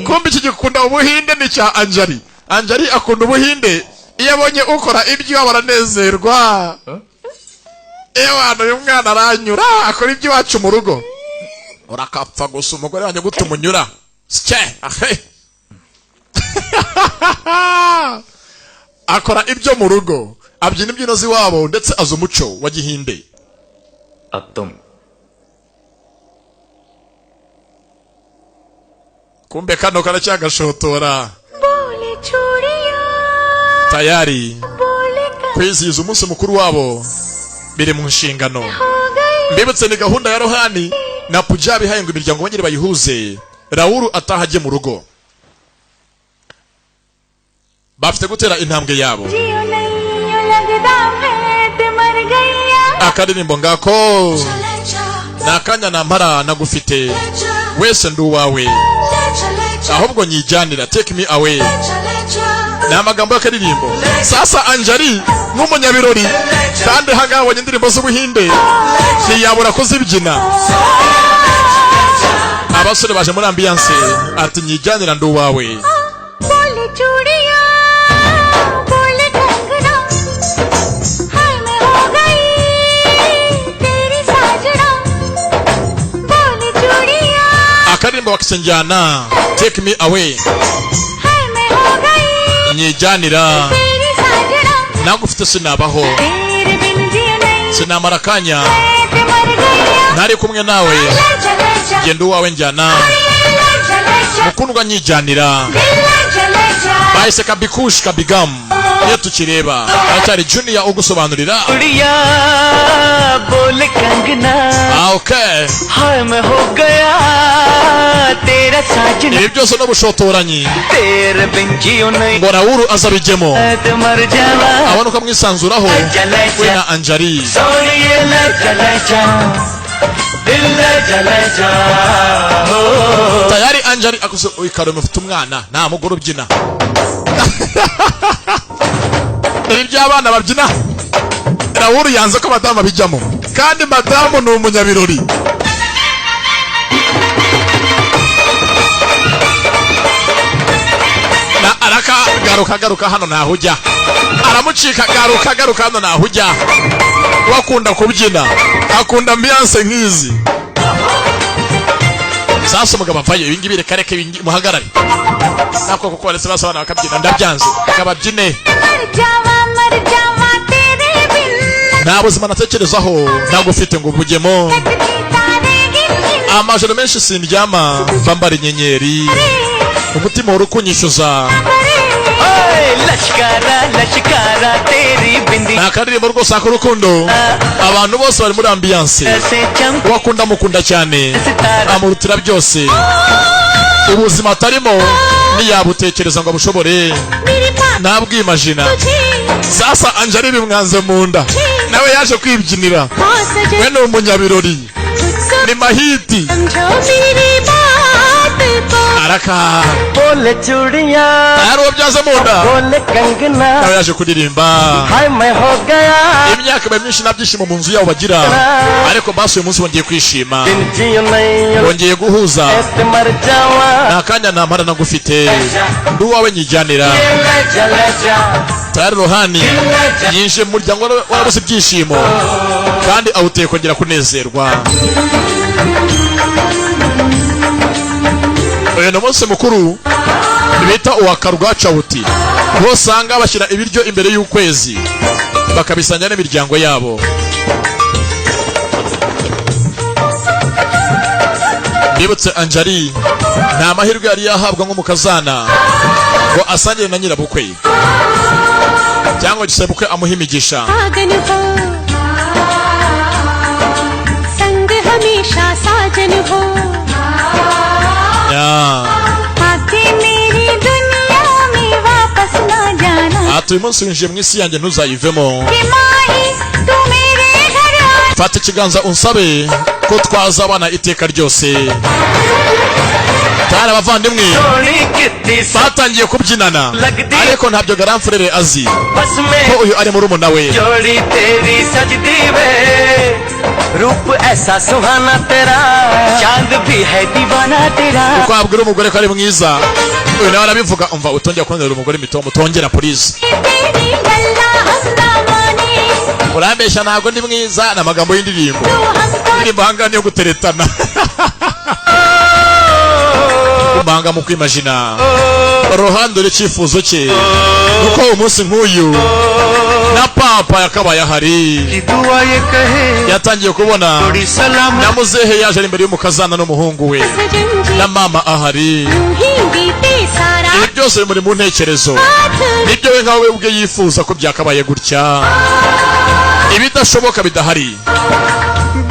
kumbe iki gikunda ubuhinde ni cya Anjali. Anjali akunda ubuhinde iyo abonye ukora ibyo baranezerwa. ewana uyu mwana aranyura akora iby'iwacu mu rugo. urakapfa gusa umugore wanjye gute umunyura sike ahe. akora ibyo mu rugo abyina imbyino z'iwabo ndetse azi umuco wa gihinde. अब तुम kumbe kano karacyagashotora बोले छोड़िया tayari बोले kwizihiza umunsi mukuru wabo biri mu nshingano. हो गई mbibutse ni gahunda ya Rohani na Punjabi haye ngo imiryango bongere bayihuze Raoul atahajye mu rugo bafite gutera intambwe yabo akaririmbo ngako nakanya nampara nagufite wese nduwawe ahubwo nyijyanira take me away na amagambo y'akaririmbo sasa Anjali nk'umunyabirori kandi hangabonye indirimbo z'ubuhinde ntiyabura kuzibyina abasore baje muri ambiance ati nyijyanira nduwawe akarimbo wakisenjana take me away nyijyanira nagufite sinabaho sinamara kanya ntari kumwe nawe genda uwawe njyana mukundwa nyijyanira bahise kabikush kabigam iyo tukireba aracyari Junior ugusobanurira okay ibi byose no bushotoranyi ngo Raoul azabijyemo abona uko amwisanzuraho we na Anjali tayari Anjali akuze ikaro mufite umwana nta mugore ubyina ibi by'abana babyina Raoul yanze ko madamu bijyamo kandi madamu ni umunyabirori na araka garuka hano nahujya aramucika garuka hano nahujya wakunda kubyina akunda ambiance nk'izi sasa umugabo avayo ibingibi reka muhagarare nako kuko baretse basabana bakabyina ndabyanze akababyine nta buzima natekerezaho nagufite ngo ubugemo amajoro menshi sindyama bambara inyenyeri umutima wari ukunyishyuza nta karirimbo rwose k'urukundo abantu bose bari muri ambiance wakunda mukunda cyane amurutira byose ubuzima atarimo niyabutekereza ngo abushobore ntabwimajina sasa Anjali bimwanze mu nda nawe yaje kwibyinira we ni umunyabirori ni mahiti araka बोले चूड़ियां ari ubyaze mu nda बोले Kangana nawe yaje kuririmba हाय मैं हो गया imyaka myinshi nabyishimo mu nzu yabo bagira ariko basi uyu munsi bongeye kwishima दिन जियो नहीं bongeye guhuza ऐसे मर जावा nakanya namara nagufite ndi uwawe nyijyanira tayari Rohani yinje mu muryango warabuze ibyishimo kandi awuteye kongera kunezerwa uyu ni umunsi mukuru bita uwa Karwacawuti aho usanga bashyira ibiryo imbere y'ukwezi bakabisanya n'imiryango yabo bibutse Anjali nta mahirwe yari yahabwa nk'umukazana ngo asangire na nyirabukwe cyangwa gisebukwe amuha imigisha ati uyu munsi winjiye mu isi yanjye ntuzayivemo fata ikiganza unsabe ko twazabana iteka ryose tayari abavandimwe batangiye kubyinana ariko ntabyo Garamfurere azi ko uyu ari murumuna we रूप ऐसा सुहाना तेरा चांद भी है दीवाना तेरा uko abwira umugore ko ari mwiza uyu nawe arabivuga umva utongera kongera umugore mitomo tongera please urambesha ntabwo ndi mwiza na magambo y'indirimbo indirimbo hangana yo guteretana umanga mu kwimagina Rohando icyifuzo cye uko umunsi nk'uyu na papa yakabaye ahari yatangiye kubona na muzehe yaje ari imbere y'umukazana n'umuhungu we na mama ahari ibi byose biri muri mu ntekerezo nibyo we nkawe ubwe yifuza ko byakabaye gutya ibidashoboka bidahari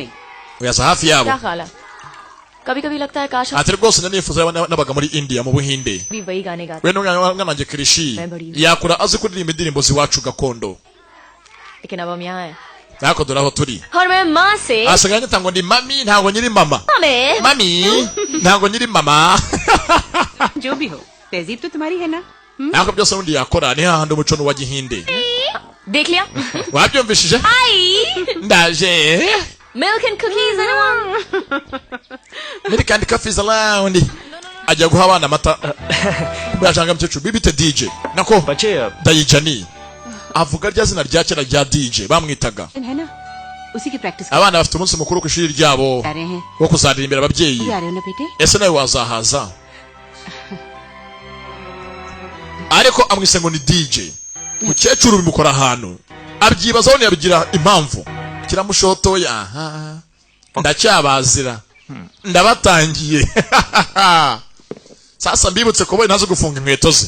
नहीं uyaza hafi yabo क्या ख्याल है कभी कभी लगता है काश हम ati rwose nanifuza nabaga muri India mu Buhinde भी वही गाने गाते we n'umwana wanjye Krishi yakura azi kuririmba indirimbo ziwacu gakondo लेकिन अब हम यहाँ हैं nako dore aho turi और मैं माँ से asigaye nyita ngo ndi mami ntago nyiri mama हमें mami ntago nyiri mama जो भी हो तहजीब तो तुम्हारी है ना nako byose undi yakora ni hahandi umuco n'uwa Gihinde देख लिया wabyumvishije आई ndaje milk and cookies anyone milk and coffees around ajya guha abana amata bwashanga mcyecu bibite DJ nako बच्चे Dayijani avuga rya zina rya kera rya DJ bamwitaga है ना उसी की practice abana bafite umunsi mukuru ku ishuri ryabo कर रहे हैं wo kuzaririmbira ababyeyi आ रहे हो ना बेटे ese nawe wazahaza ariko amwise ngo ni DJ mukecuru bimukora ahantu abyibazaho ntiyabigira impamvu kiramushotoya aha ndacyabazira ndabatangiye sasa mbibutse ko boy ntazo gufunga inkweto ze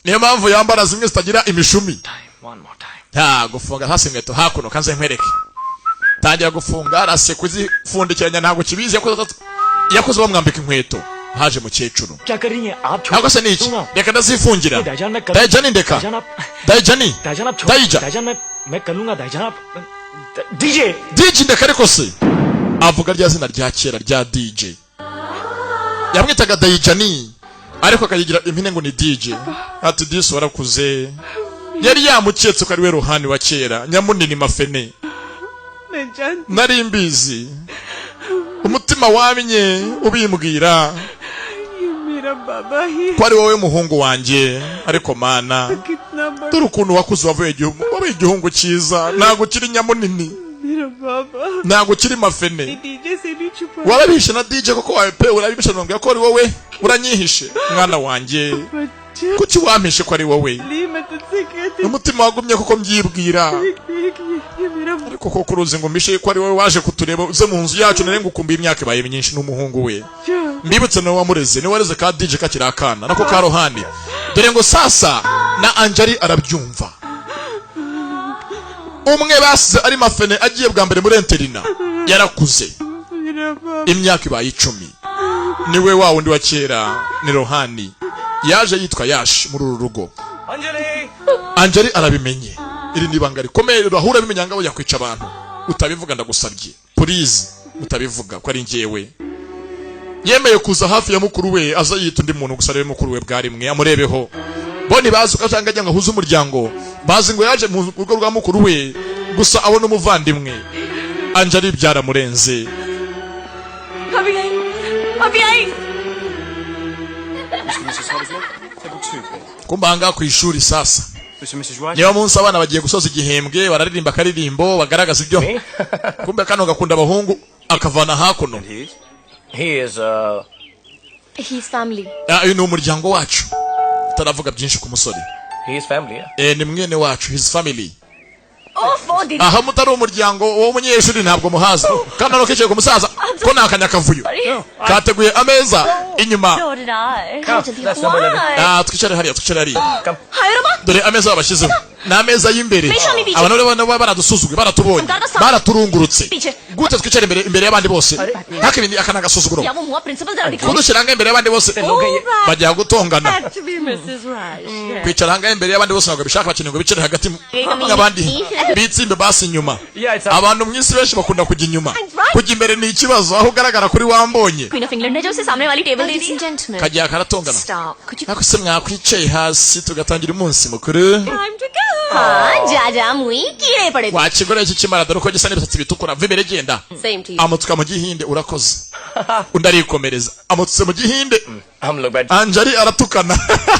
niyo mpamvu yambara zimwe zitagira imishumi one more time gufunga hasi inkweto hakuno kanze nkwereke tangira gufunga arase kuzifundikiranya ntabwo kibizi yakoze bamwambika inkweto haje mukecuru क्या कर रही हैं आप ntabwo se niki reka ndazifungira दाईजान मैं कर Dayijani ndeka दाईजान आप Dayijani दाईजान आप Dayija दाईजान मैं कर लूंगा दाईजान आप DJ DJ ndeka ariko se avuga rya zina rya kera rya DJ yamwitaga Dayijani ariko akayigira impine ngo ni DJ ati disi warakuze yari yamuketse ko ari we ruhani wa kera nyamunini mafene nari mbizi umutima wamye ubimbwira ko ari wowe muhungu wanjye ariko mana dore ukuntu wakuze wavuye igihungu cyiza ntabwo kiri nyamunini ntabwo kiri mafene warabishe na DJ koko wawe pe urabishe nongera ko ari wowe uranyihishe mwana wanjye kuki wampishe ko ari wowe umutima wagumye koko mbyibwira ariko koko uruzi ngo mpishe ko ari wowe waje kutureba uze mu nzu yacu nare ngukumbuye imyaka ibaye myinshi n'umuhungu we mbibutse nawe wamureze niwe wareze ka DJ kakiri akana nako ka rohani dore ngo sasa na Anjali arabyumva umwe basize ari mafene agiye bwa mbere muri Enterina yarakuze imyaka ibaye 10 niwe wa wundi wa kera ni rohani yaje yitwa Yash muri uru rugo Anjali Anjali arabimenye. Iri nibanga rikomeye rahura bimenya ngabo yakwica abantu. Utabivuga ndagusabye. Please utabivuga ko ari ngewe. Yemeye kuza hafi ya mukuru we aza yita undi muntu gusa rero mukuru we bwari mwe amurebeho. Boni bazi ko cyangwa ajya ngahuza umuryango. Bazi ngo yaje mu rugo rwa mukuru we gusa abona umuvandimwe. Anjali byaramurenze. Abiyai. Kumbanga ku ishuri sasa. Niyo munsi abana bagiye gusoza igihembwe bararirimba karirimbo bagaragaza ibyo. Kumbe kano gakunda abahungu akavana hakuno. His family. Uyu ni umuryango wacu. Taravuga byinshi ku musore. His family, yeah. Ni mwene wacu, his family. Oh, for the... Aha mutari umuryango wo munyeshuri ntabwo muhaza. Kandi no kicaye ku musaza ko nakanya kavuyo. Kateguye ameza inyuma. So did I. That's number 11. Twicare hariya, twicare hariya. Come. Hayırama. Dore ameza babashizeho. N'ameza y'imbere. Abantu rero baradusuzugwe, baratubonye. Baraturungurutse. Gute twicare imbere y'abandi bose. Hakibindi akana gasuzuguro. Ya वो मुआ principal जरा दिखाओ. Kudushiranga imbere y'abandi bose. Bajya gutongana. Had to be Mrs. Raj. Kwicaranga imbere y'abandi bose ntabwo bishaka bakeneye ngo bicare hagati y'abandi. Bitsimbe basi inyuma. Abantu mwisi benshi bakunda kujya inyuma. Kujya imbere ni ikibazo aho ugaragara kuri wambonye. Queen of England ने जो उसे सामने वाली टेबल दे दी. Gentlemen. Kajya karatongana. Stop. Could you... Nako se mwakwicaye hasi tugatangira umunsi mukuru. Time to go. हाँ जा मुई कीड़े पड़े थे. Wakigore iki kimara dore ko gisa n'ibisatsi bitukura vimere genda. Same to you. Amutsuka mu gihinde urakoze. Undi arikomereza. Amutse mu gihinde. हम लोग बैठ Anjali aratukana.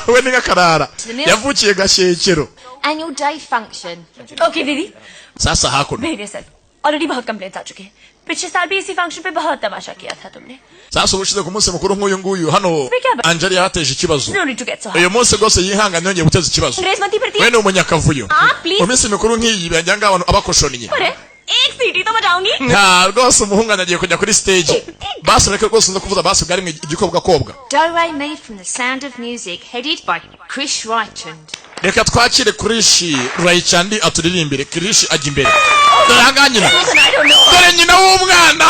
We ni ngakarara. Yavukiye gashekero. Annual day function. Okay दीदी. Sasa hakuno. मेरे sir. Already बहुत complaints आ चुके हैं. पिछले साल भी इसी फंक्शन पे बहुत तमाशा किया था तुमने. Sasa ubushize ku munsi mukuru nk'uyu nguyu hano Anjali yateje ikibazo. No need to get so high. Uyu munsi gose yihanganye yongeye guteza ikibazo. Grace मत ही पड़ती We है. ni umunyakavuyo. please. Umunsi mukuru nk'iyi bajyanga abantu abakoshoniye. अरे एक सीटी तो बजाऊंगी. Nta rwose umuhungu anagiye kujya kuri stage. Basi reka rwose nzo kuvuza basi bwari igikobwa kobwa. Doe made from the sound of music, headed by Chris Reichand. Reka twakire Krishi Raichandi aturirimbire. Krishi ajya imbere. Dore hanganyina. Dore nyina w'umwana.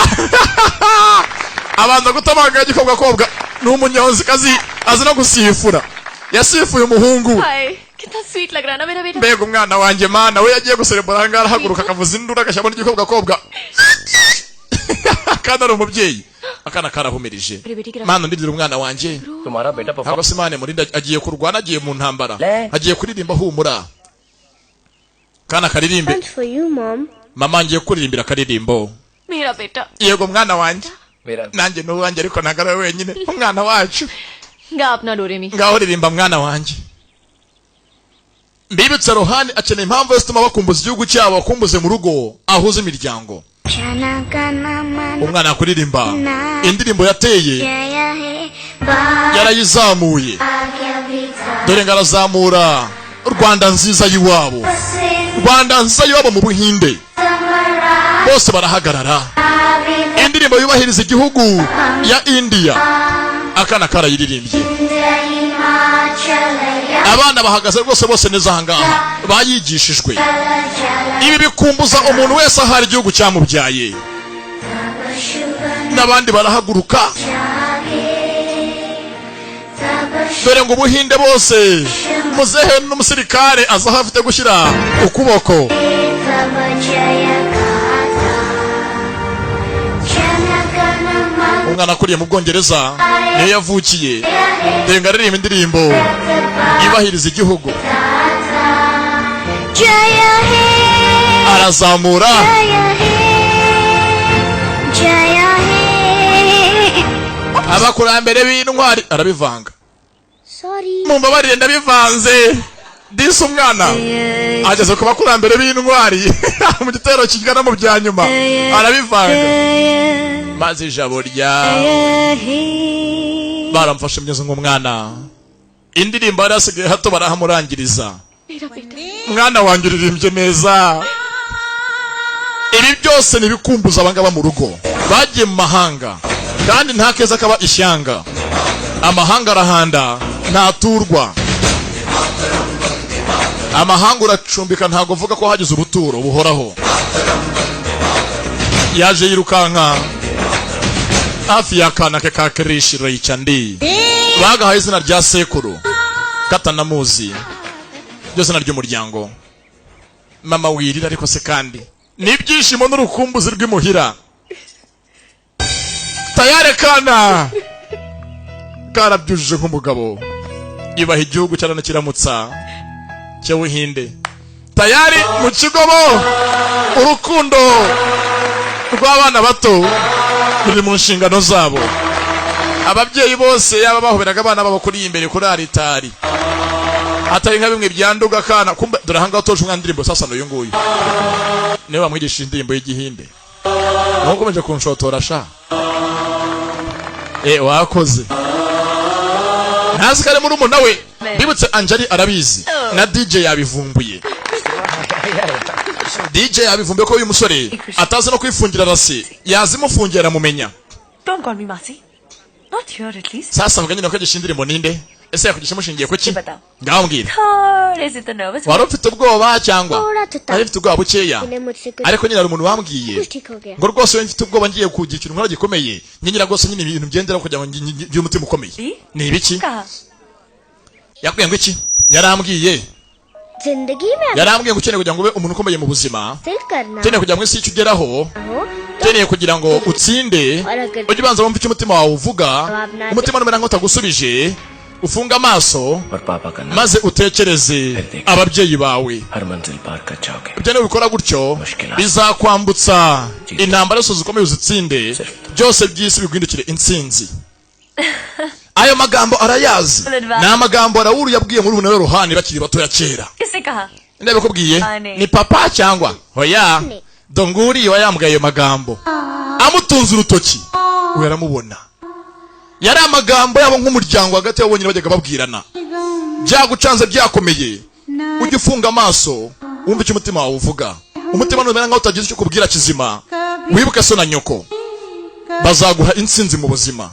Abanza gutamanga igikobwa kobwa n'umunyonzi kazi azina gusifura. Yasifuye umuhungu. हाय कितना स्वीट लग रहा है ना मेरा बेटा. Mbega umwana wanjye mana we yagiye guserebura hangara haguruka akavuza induru agashyamo n'igikobwa kobwa. Kandi ari umubyeyi. Akana karahumirije. Mana ndindira umwana wanjye. तुम्हारा बेटा perform Ntabwo se Imana imurinda agiye kurwana agiye mu ntambara. Agiye kuririmba humura. Kana karirimbe. For you, Mom. Mama ngiye kuririmbira karirimbo. मेरा बेटा. Yego mwana wanjye. मेरा Nanjye no wanjye ariko nagara wenyine. Umwana wacu. गा अपना डोरेमी. Ngaho ririmba mwana wanjye. Mbibutse Rohani akeneye impamvu zituma bakumbuza igihugu cyabo bakumbuze mu rugo ahuza imiryango. Umwana akuririmba indirimbo yateye yarayizamuye. Dore ngarazamura Rwanda nziza yiwabo. Rwanda nziza yiwabo mu Buhinde. Bose barahagarara. Indirimbo yubahiriza igihugu ya India. Akana karayiririmbye. Abana bahagaze rwose bose neza hangaha bayigishijwe. Ibi bikumbuza umuntu wese ahari igihugu cyamubyaye. N'abandi barahaguruka. Dore ngo Ubuhinde bose muzehe n'umusirikare aza hafite gushyira ukuboko. Umwana akuriye mu Bwongereza niyo yavukiye. Denga aririmba indirimbo yubahiriza igihugu. Arazamura. Abakurambere b'intwari arabivanga. Sorry. Mumbabarire ndabivanze. Disi umwana ageze ku bakurambere b'intwari mu gitero kigana mu byanyuma arabivanga. Maze ijabo rya baramfashe myezo nk'umwana. Indirimbo yarasigaye hato barahamurangiriza. Mwana wanjye uririmbye neza. Ibi byose nibikumbuza abangaba mu rugo bagiye mu mahanga kandi nta keza kaba ishyanga. Amahanga arahanda ntaturwa. Amahanga uracumbika ntago vuga ko hagize ubuturo buhoraho. Yaje yirukanka hafi y'akana ke ka Krishi Raichandi. Bagahaye izina rya sekuru katanamuzi. byose nary'umuryango. Mama wirira ariko se kandi n'ibyishimo n'urukumbuzi rw'imuhira. Tayari kana karabyujije nk'umugabo. Ibaha igihugu cyarana kiramutsa cy'Ubuhinde. Tayari mu kigobo urukundo rw'abana bato ruri mu nshingano zabo. Ababyeyi bose yaba bahoberaga abana babo kuri imbere kuri aritari. Atari nka bimwe byanduga kana kumbe durahanga toje umwana ndirimbo sasa no yunguye. Niwe bamwigisha indirimbo y'Igihinde. Nuko komeje kunshotora sha. Wakoze. Nasikare muri umuntu nawe bibutse Anjali arabizi na DJ yabivumbuye. DJ yabivumbuye ko uyu musore atazi no kwifungira rasi yazimufungira mumenya. Don't call me Masi. Not here at least. Sasa muganye nako gishindirimbo ninde? Ese yakugisha mushingiye ko ki? Ngaho mbwira. Is it the nervous? Wari ufite ubwoba cyangwa? थोड़ा तो था Ari ufite ubwoba bukeya. इन्हें मुझसे कुछ Ariko nyine ari umuntu wambwiye. ठीक हो गया Ngo rwose we mfite ubwoba ngiye kugira ikintu nkora gikomeye. Nyine rwose nyine ibintu byendera kugira ngo ngire umutima ukomeye. Ni ibiki? कहा Yakubwiye ngo iki? Yarambwiye. जिंदगी में Yarambwiye ngo ukeneye kugira ngo ube umuntu ukomeye mu buzima. हासिल करना Ukeneye kugira ngo isi icyo ugeraho. हो Ukeneye kugira ngo utsinde. Ujye ubanza wumva icyo umutima wawe uvuga. Umutima numera nk'utagusubije. Ufunga amaso और पापा का नाम maze utekereze ababyeyi bawe. हर मंजिल पार कर जाओगे Ibyo bikora gutyo bizakwambutsa intambara zose zikomeye uzitsinde byose by'isi biguhindukire intsinzi. Ayo magambo arayazi. Ni amagambo Raul yabwiye muri buno ruhani bakiri bato ya kera. किसने कहा Ndebe kubwiye ni papa cyangwa hoya Donguri wayambwiye ayo magambo amutunze urutoki we yaramubona. Yari amagambo yabo nk'umuryango hagati yabo nyine bajyaga babwirana. Byagucanze byakomeye ujye ufunga amaso wumva icyo umutima wawe uvuga. Umutima numera nkaho utagize icyo kubwira kizima wibuke so na nyoko bazaguha intsinzi mu buzima.